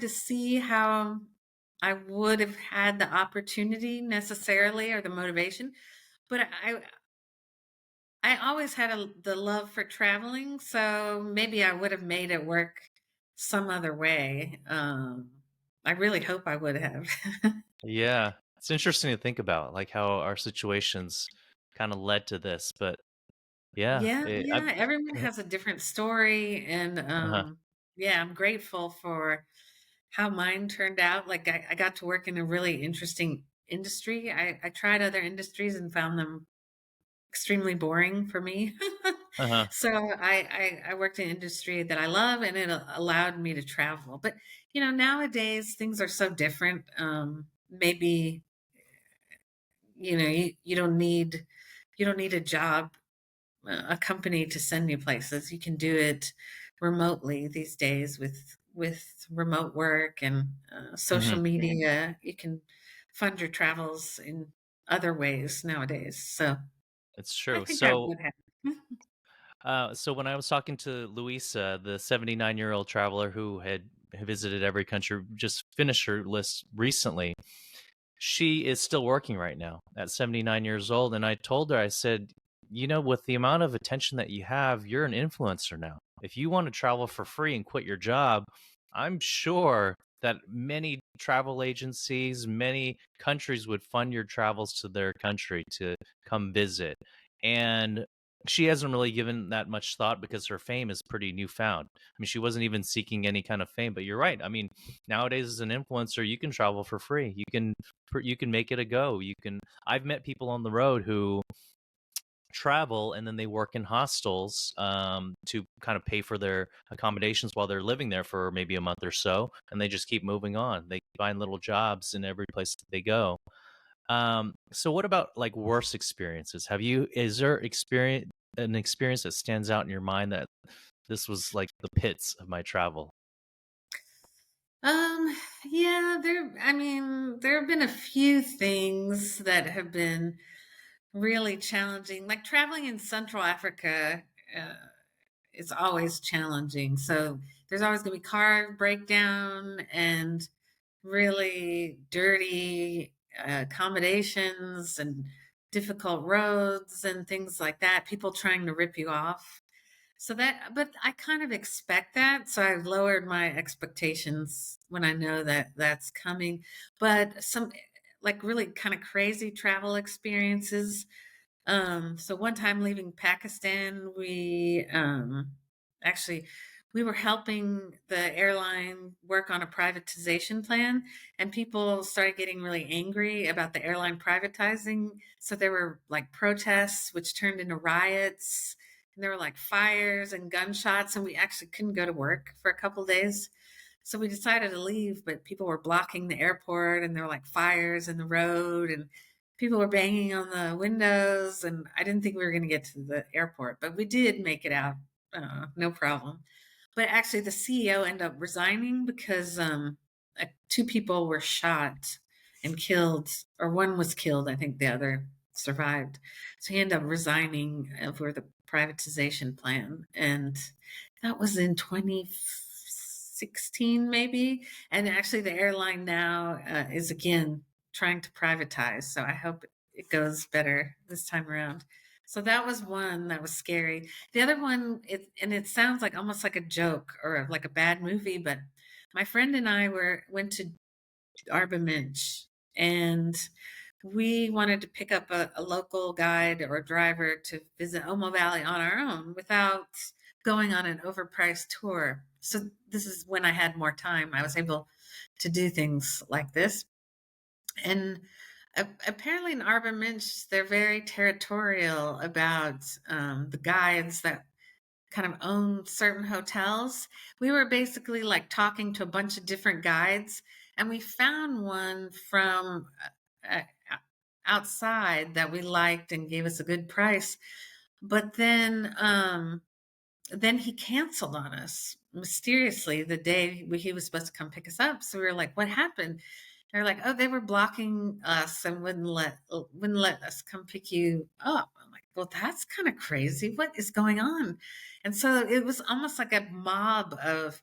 see how I would have had the opportunity necessarily or the motivation, but I always had the love for traveling, so maybe I would have made it work some other way. I really hope I would have. Yeah, it's interesting to think about, like how our situations kind of led to this. But yeah, Yeah, yeah, everyone uh, has a different story, and uh-huh, yeah, I'm grateful for how mine turned out. Like I got to work in a really interesting industry. I tried other industries and found them extremely boring for me. uh-huh, So I worked in an industry that I love, and it allowed me to travel. But nowadays things are so different. Maybe you don't need a job, a company to send you places. You can do it remotely these days with remote work and social hmm. media. You can fund your travels in other ways nowadays. So It's I true. think I So, would have. so when I was talking to Luisa, the 79-year-old traveler who had visited every country, just finished her list recently. She is still working right now at 79 years old. And I told her, I said, with the amount of attention that you have, you're an influencer now. If you want to travel for free and quit your job, I'm sure that many travel agencies, many countries would fund your travels to their country to come visit. And she hasn't really given that much thought because her fame is pretty newfound. I mean, she wasn't even seeking any kind of fame, but you're right. I mean, nowadays as an influencer, you can travel for free. You can make it a go. I've met people on the road who travel and then they work in hostels to kind of pay for their accommodations while they're living there for maybe a month or so, and they just keep moving on. They find little jobs in every place that they go. So what about like worst experiences? Is there an experience that stands out in your mind that this was like the pits of my travel? Um, yeah, I mean, there have been a few things that have been really challenging. Like traveling in Central Africa, uh, is always challenging. So there's always going to be car breakdown and really dirty accommodations and difficult roads and things like that. People trying to rip you off. But I kind of expect that. So I've lowered my expectations when I know that that's coming. But some like really kind of crazy travel experiences. So one time leaving Pakistan, actually we were helping the airline work on a privatization plan, and people started getting really angry about the airline privatizing. So there were like protests, which turned into riots, and there were like fires and gunshots, and we actually couldn't go to work for a couple days. So we decided to leave, but people were blocking the airport, and there were like fires in the road, and people were banging on the windows. And I didn't think we were going to get to the airport, but we did make it out, no problem. But actually, the CEO ended up resigning because two people were shot and killed, or one was killed. I think the other survived. So he ended up resigning for the privatization plan. And that was in 2016, maybe. And actually, the airline now is again trying to privatize. So I hope it goes better this time around. So that was one that was scary. The other one, it sounds like almost like a joke or like a bad movie, but my friend and I went to Arbaminch, and we wanted to pick up a local guide or driver to visit Omo Valley on our own without going on an overpriced tour. So this is when I had more time. I was able to do things like this. And Apparently in Arborminch, they're very territorial about the guides that kind of own certain hotels. We were basically like talking to a bunch of different guides, and we found one from uh, outside that we liked and gave us a good price. But then he canceled on us mysteriously the day he was supposed to come pick us up. So we were like, "What happened?" They're like, "Oh, they were blocking us and wouldn't let us come pick you up." I'm like, "Well, that's kind of crazy. What is going on?" And so it was almost like a mob of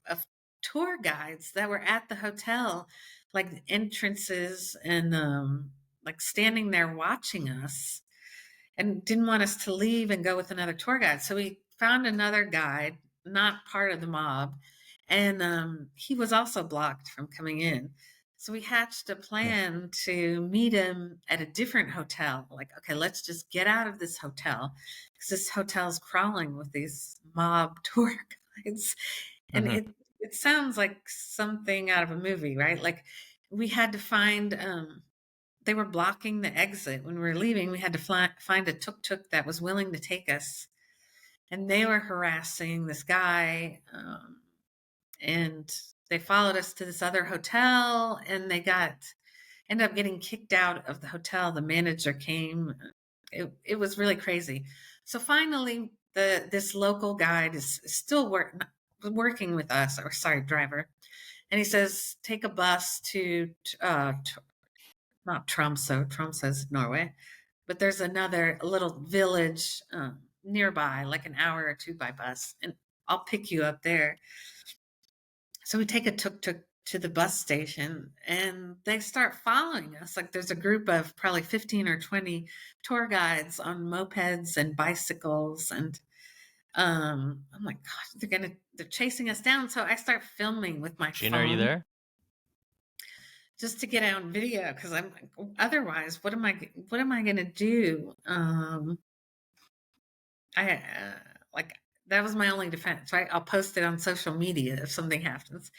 tour guides that were at the hotel, like entrances and like standing there watching us and didn't want us to leave and go with another tour guide. So we found another guide, not part of the mob, and he was also blocked from coming in. So we hatched a Mm. plan to meet him at a different hotel. Like, okay, let's just get out of this hotel because this hotel's crawling with these mob tour guides, and Mhm. it sounds like something out of a movie, right? Like we had to find they were blocking the exit when we were leaving. We had to find a tuk-tuk that was willing to take us, and they were harassing this guy. And they followed us to this other hotel, and they ended up getting kicked out of the hotel. The manager came. It was really crazy. So finally, this local guide is still working with us, or sorry, driver, and he says take a bus to not Tromso. Tromso is Norway, but there's another little village nearby, like an hour or two by bus, and I'll pick you up there. So we take a tuk-tuk to the bus station, and they start following us. Like there's a group of probably 15 or 20 tour guides on mopeds and bicycles, and I'm like, gosh, they're chasing us down. So I start filming with my Gina, are you phone there? just to get out on video because I'm like, otherwise, what am I gonna do? I like that was my only defense, right? I'll post it on social media if something happens.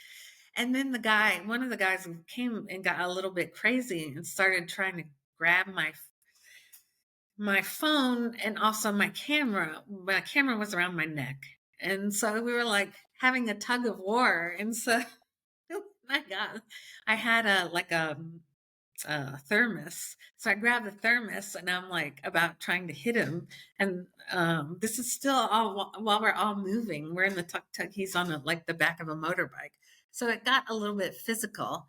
And then one of the guys came and got a little bit crazy and started trying to grab my phone and also my camera. My camera was around my neck, and so we were like having a tug of war. And so, oh my God, I had a thermos. So I grabbed the thermos and I'm like about trying to hit him. And this is still all while we're all moving. We're in the tuk tuk. He's on like the back of a motorbike. So it got a little bit physical.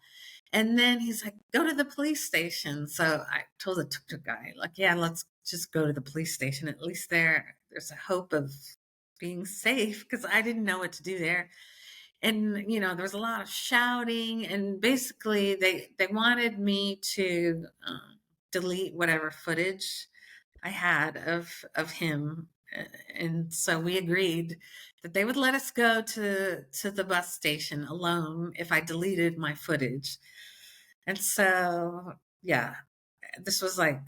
And then he's like, go to the police station. So I told the tuk tuk guy, like, yeah, let's just go to the police station. At least there's a hope of being safe because I didn't know what to do there. And there was a lot of shouting, and basically they wanted me to delete whatever footage I had of him. And so we agreed that they would let us go to the bus station alone if I deleted my footage. And so, yeah, this was like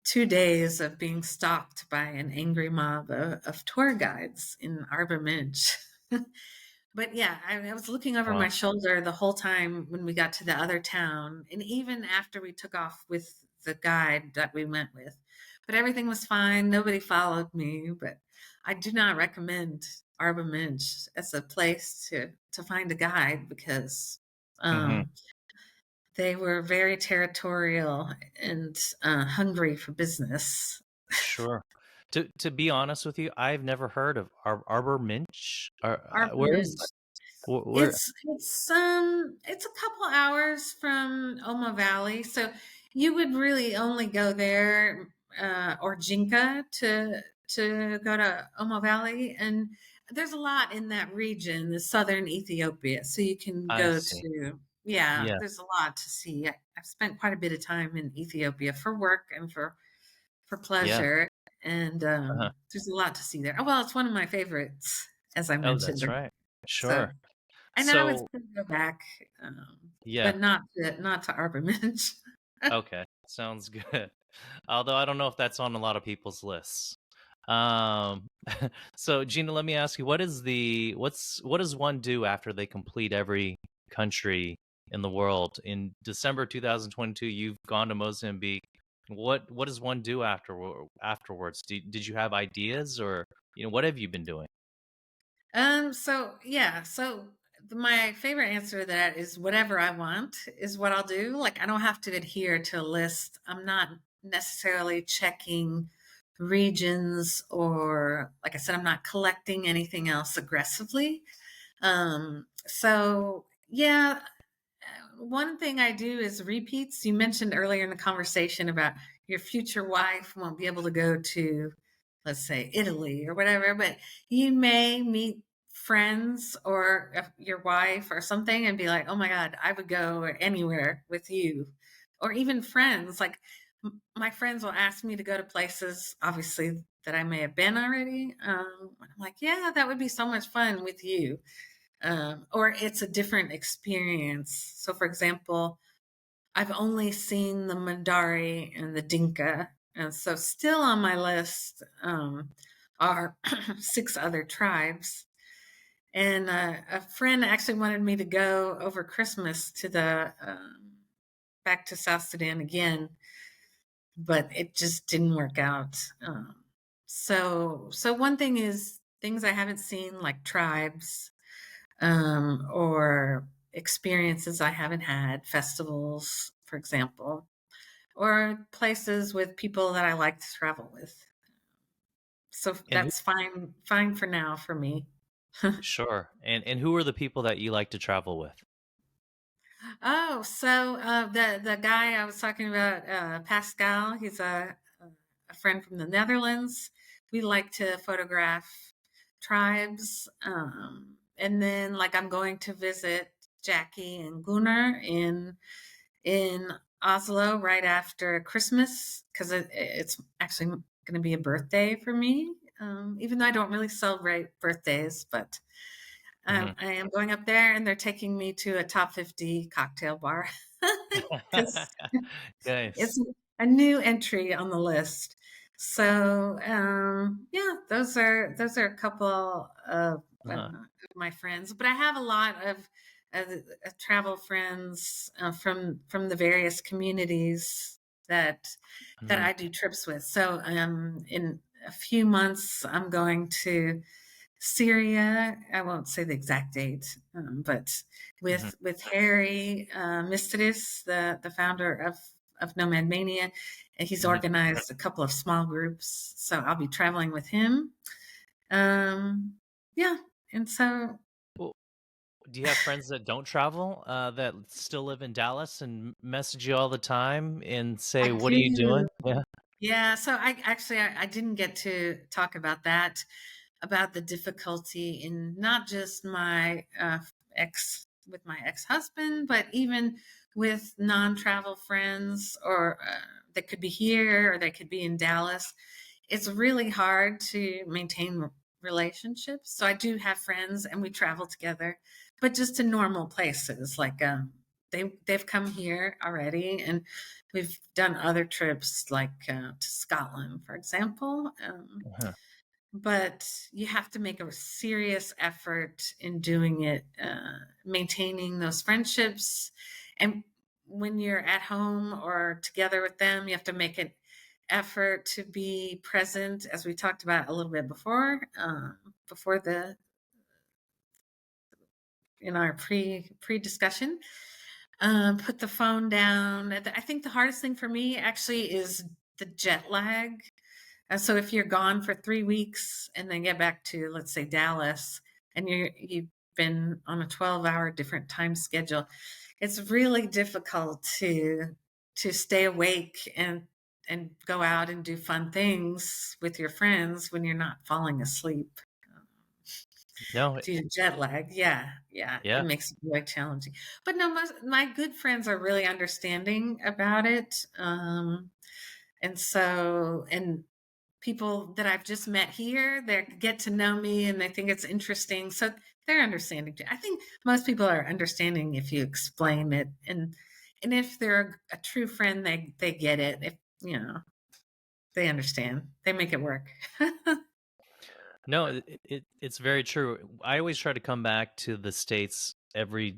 2 days of being stalked by an angry mob of tour guides in Arbor Midge. But yeah, I was looking over my Wow. shoulder the whole time when we got to the other town, and even after we took off with the guide that we went with. But everything was fine. Nobody followed me. But I do not recommend Arbor Midge as a place to find a guide because Mhm. um, they were very territorial and hungry for business. Sure. To be honest with you, I've never heard of Arbor Minch. Arbor Where Midge. is where? It's a couple hours from Oma Valley, so you would really only go there or Jinka to go to Oma Valley, and there's a lot in that region, the southern Ethiopia, so you can I go see. to. Yeah, Yeah. there's a lot to see. I've spent quite a bit of time in Ethiopia for work and for Yeah. pleasure, and Uh-huh. there's a lot to see there. Oh well, it's one of my favorites, as I Oh, mentioned. that's right. So. Sure. And I was So, gonna go back, yeah. but not to Arbormanch. Okay. Sounds good. Although I don't know if that's on a lot of people's lists. Um, so Gina, let me ask you, what does one do after they complete every country in the world. In December 2022, you've gone to Mozambique. What does one do afterwards? Did you have ideas, or what have you been doing? So yeah, so my favorite answer to that is whatever I want is what I'll do. Like I don't have to adhere to a list. I'm not necessarily checking regions, or like I said, I'm not collecting anything else aggressively. So yeah, one thing I do is repeats. You mentioned earlier in the conversation about your future wife won't be able to go to, let's say, Italy or whatever, but you may meet friends or your wife or something and be like, oh my God, I would go anywhere with you. Or even friends. Like my friends will ask me to go to places, obviously, that I may have been already. I'm like, yeah, that would be so much fun with you. Or it's a different experience. So, for example, I've only seen the Mandari and the Dinka, and so still on my list are six other tribes. And a friend actually wanted me to go over Christmas to the back to South Sudan again, but it just didn't work out. So one thing is things I haven't seen, like tribes, or experiences I haven't had, festivals, for example, or places with people that I like to travel with. So And who, that's fine for now for me. sure. And who are the people that you like to travel with? Oh, so the guy I was talking about, Pascal, he's a friend from the Netherlands. We like to photograph tribes, and then like I'm going to visit Jackie and Gunnar in Oslo right after Christmas because it's actually going to be a birthday for me. Even though I don't really celebrate birthdays, but Hmm. I am going up there, and they're taking me to a top 50 cocktail bar because Nice. it's a new entry on the list. So yeah, those are a couple of Uh-huh. my friends, but I have a lot of travel friends from the various communities that that Hmm. I do trips with. So in a few months, I'm going to Syria. I won't say the exact date, but Hmm. with Harry Mistidis, the founder of Nomad Mania, and he's Hmm. organized a couple of small groups. So I'll be traveling with him. Yeah, and so Well, do you have friends that don't travel, that still live in Dallas and message you all the time and say, I "What are you do. doing?" Yeah. Yeah, so I didn't get to talk about that, about the difficulty in not just my ex with my ex-husband, but even with non-travel friends, or that could be here or they could be in Dallas. It's really hard to maintain relationships. So I do have friends and we travel together, but just to normal places. Like they've come here already, and we've done other trips like to Scotland, for example. Uh-huh. But you have to make a serious effort in doing it, maintaining those friendships. And when you're at home or together with them, you have to make an effort to be present, as we talked about a little bit before the in our pre discussion. Put the phone down. I think the hardest thing for me actually is the jet lag. So if you're gone for 3 weeks and then get back to, let's say, Dallas, and you've been on a 12-hour different time schedule, it's really difficult to stay awake and go out and do fun things with your friends when you're not falling asleep No, due to jet lag. Yeah, yeah, it yeah. makes it really challenging. But no, my good friends are really understanding about it. And people that I've just met here, they get to know me and they think it's interesting. So they're understanding too. I think most people are understanding if you explain it, and if they're a true friend, they get it. If they understand, they make it work. No, it's very true. I always try to come back to the States every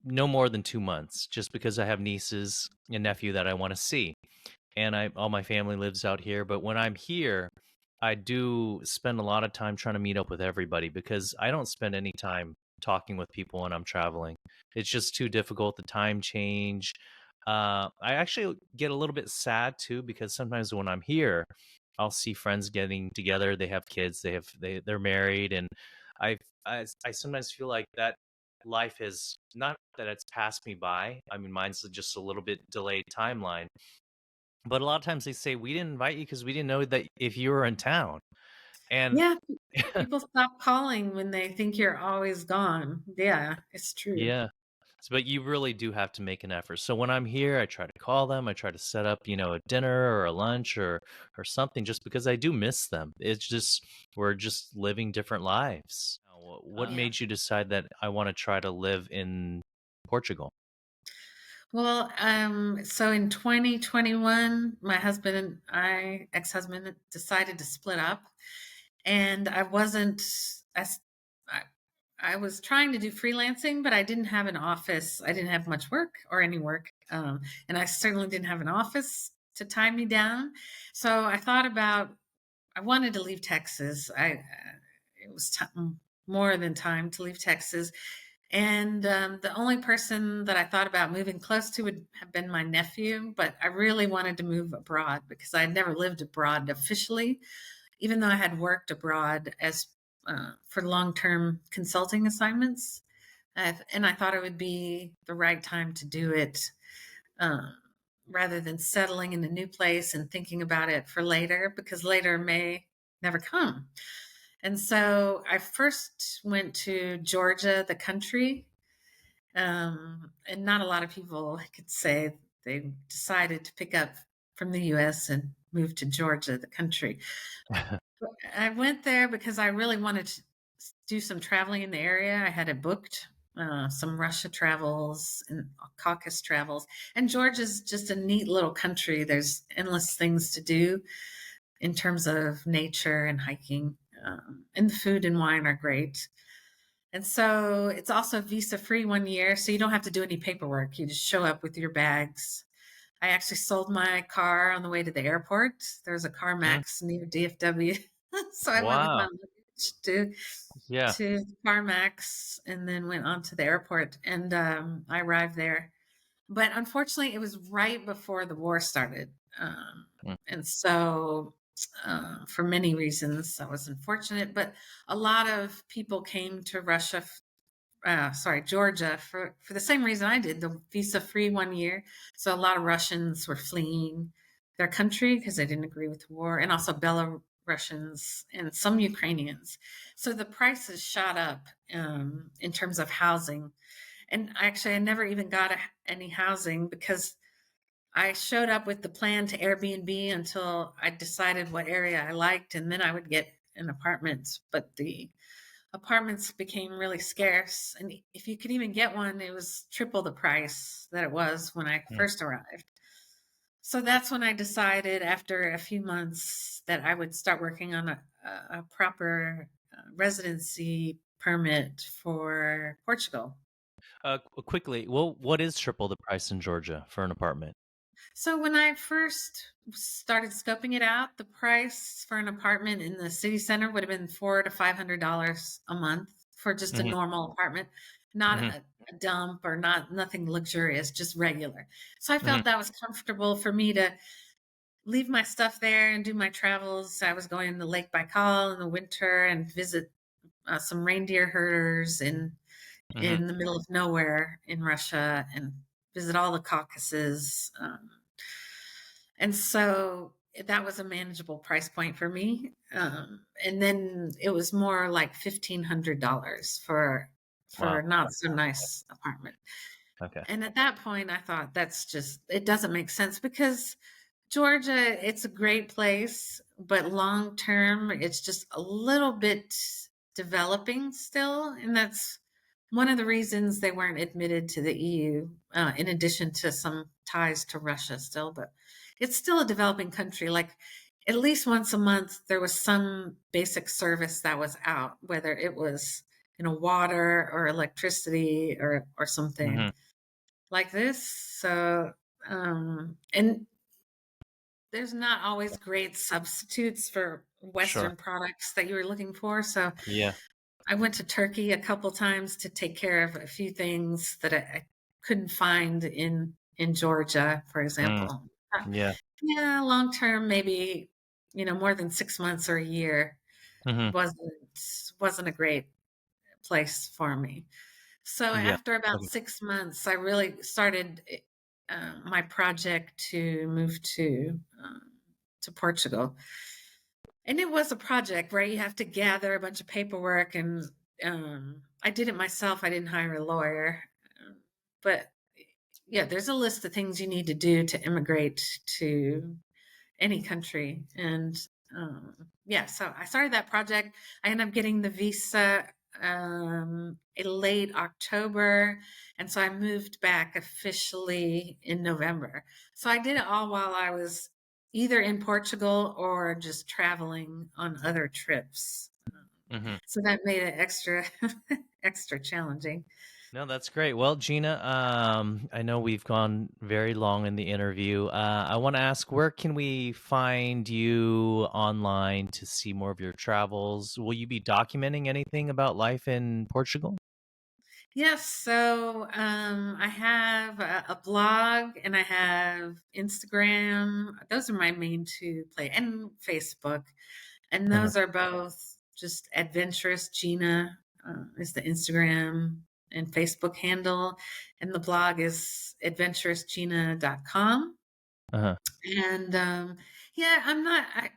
no more than 2 months, just because I have nieces and nephew that I want to see, and I all my family lives out here. But when I'm here, I do spend a lot of time trying to meet up with everybody because I don't spend any time talking with people when I'm traveling. It's just too difficult. The time change. I actually get a little bit sad too because sometimes when I'm here, I'll see friends getting together. They have kids. They're married, and I I sometimes feel like that life is not that it's passed me by. I mean, mine's just a little bit delayed timeline, but a lot of times they say, "We didn't invite you because we didn't know that if you were in town." And Yeah, people stop calling when they think you're always gone. Yeah, it's true. yeah. But you really do have to make an effort. So when I'm here, I try to call them. I try to set up, a dinner or a lunch or something just because I do miss them. It's just we're just living different lives. What Yeah. made you decide that I want to try to live in Portugal? Well, so in 2021, my husband and ex-husband, decided to split up, and I wasn't as I, I was trying to do freelancing, but I didn't have an office. I didn't have much work or any work, and I certainly didn't have an office to tie me down. So I thought about. I wanted to leave Texas. It was more than time to leave Texas. And the only person that I thought about moving close to would have been my nephew, but I really wanted to move abroad because I had never lived abroad officially, even though I had worked abroad as for long-term consulting assignments. And I thought it would be the right time to do it, um, rather than settling in a new place and thinking about it for later, because later may never come. And so I first went to Georgia, the country, and not a lot of people could say they decided to pick up from the US and move to Georgia, the country. I went there because I really wanted to do some traveling in the area. I had it booked, some Russia travels and Caucasus travels. And Georgia's just a neat little country. There's endless things to do in terms of nature and hiking. And the food and wine are great. And so it's also visa free 1 year. So you don't have to do any paperwork. You just show up with your bags. I actually sold my car on the way to the airport. There's a Mhm. CarMax near DFW. So I went with my Wow. luggage Yeah. to CarMax and then went on to the airport, and I arrived there. But unfortunately, it was right before the war started. Mm. And so, for many reasons, I was unfortunate, but a lot of people came to Georgia for the same reason I did, the visa free 1 year. So a lot of Russians were fleeing their country because they didn't agree with the war, and also Belarusians and some Ukrainians. So the prices shot up, in terms of housing. And actually, I never even got any housing because I showed up with the plan to Airbnb until I decided what area I liked, and then I would get an apartment. But the apartments became really scarce, and if you could even get one, it was triple the price that it was when I Mm. first arrived. So that's when I decided, after a few months, that I would start working on a proper residency permit for Portugal. Quickly, well, what is triple the price in Georgia for an apartment? So when I first started scoping it out, the price for an apartment in the city center would have been $400 to $500 a month for just a Hmm. normal apartment, not Hmm. a dump or not nothing luxurious, just regular. So I Hmm. felt that was comfortable for me to leave my stuff there and do my travels. I was going to Lake Baikal in the winter and visit some reindeer herders Hmm. in the middle of nowhere in Russia and visit all the Caucasus. And so that was a manageable price point for me. And then it was more like $1,500 for Wow. not so nice apartment. Okay. And at that point, I thought it doesn't make sense because Georgia, it's a great place, but long term, it's just a little bit developing still. And that's one of the reasons they weren't admitted to the EU, in addition to some ties to Russia still. But it's still a developing country. Like, at least once a month, there was some basic service that was out, whether it was water or electricity or something Hmm. like this. So, and there's not always great substitutes for Sure. Western products that you were looking for. So Yeah. I went to Turkey a couple times to take care of a few things that I couldn't find in Georgia, for Mm. example. Yeah. Yeah, long term, maybe more than 6 months or a year Hmm. wasn't wasn't a great place for me. So Yeah. after about Okay. 6 months, I really started my project to move to Portugal, and it was a project where you have to gather a bunch of paperwork, and I did it myself. I didn't hire a lawyer, um, but yeah, there's a list of things you need to do to immigrate to any country. And yeah, so I started that project. I ended up getting the visa in late October. And so I moved back officially in November. So I did it all while I was either in Portugal or just traveling on other trips. Hmm. So that made it extra extra challenging. No, that's great. Well, Gina, I know we've gone very long in the interview. I want to ask, where can we find you online to see more of your travels? Will you be documenting anything about life in Portugal? Yes, so I have a blog and I have Instagram. Those are my main two and Facebook. And Uh-huh. those are both just adventurous. Gina is the Instagram and Facebook handle. And the blog is adventurousgina.com. Uh-huh. And yeah, I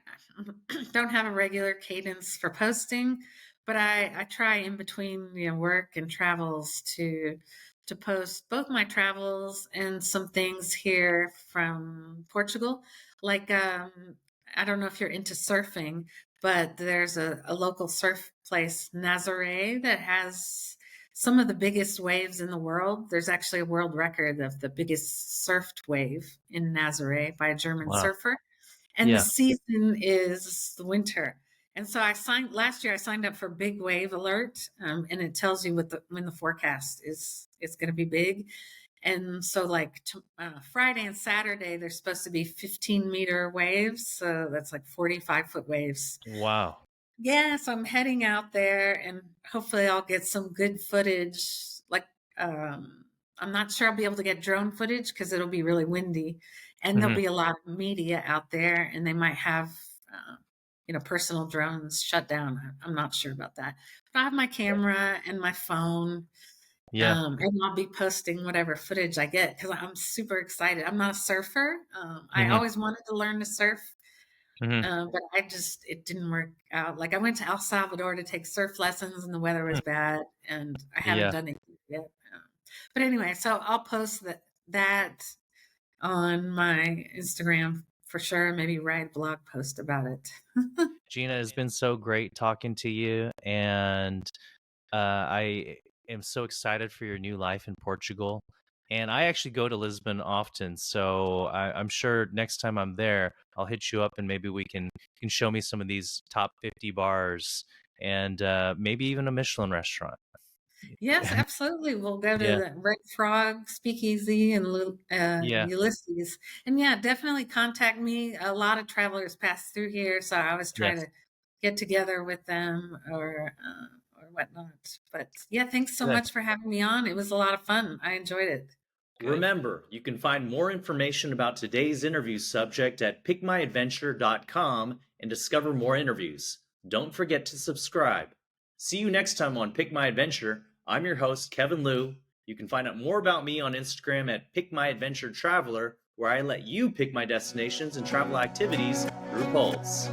don't have a regular cadence for posting, but I try in between work and travels to post both my travels and some things here from Portugal. Like I don't know if you're into surfing, but there's a local surf place, Nazaré, that has some of the biggest waves in the world. There's actually a world record of the biggest surfed wave in Nazaré by a German Wow. surfer. And the Yeah. season is the winter. And so last year I signed up for big wave alert, and it tells you when the forecast is going to be big. And so like Friday and Saturday, there's supposed to be 15-meter waves. So that's like 45-foot waves. Wow. Yeah, so I'm heading out there and hopefully I'll get some good footage. Like, I'm not sure I'll be able to get drone footage because it'll be really windy and there'll Hmm. be a lot of media out there and they might have, personal drones shut down. I'm not sure about that. But I have my camera and my phone, Yeah. and I'll be posting whatever footage I get because I'm super excited. I'm not a surfer. I Hmm. always wanted to learn to surf, Hmm. but it didn't work out. Like I went to El Salvador to take surf lessons and the weather was bad and I haven't Yeah. done it yet. But anyway, so I'll post that on my Instagram for sure. Maybe write a blog post about it. Gina, it's been so great talking to you, and I am so excited for your new life in Portugal. And I actually go to Lisbon often, so I'm sure next time I'm there, I'll hit you up and maybe we can show me some of these top 50 bars and maybe even a Michelin restaurant. Yes, absolutely. We'll go to Yeah, the Red Frog, Speakeasy, and yeah, Ulysses. And yeah, definitely contact me. A lot of travelers pass through here, so I always try yes. to get together with them or whatnot. But yeah, thanks so Good. much for having me on. It was a lot of fun. I enjoyed it. Good. Remember, you can find more information about today's interview subject at pickmyadventure.com and discover more interviews. Don't forget to subscribe. See you next time on Pick My Adventure. I'm your host, Kevin Liu. You can find out more about me on Instagram at Pick My Adventure Traveler, where I let you pick my destinations and travel activities through polls.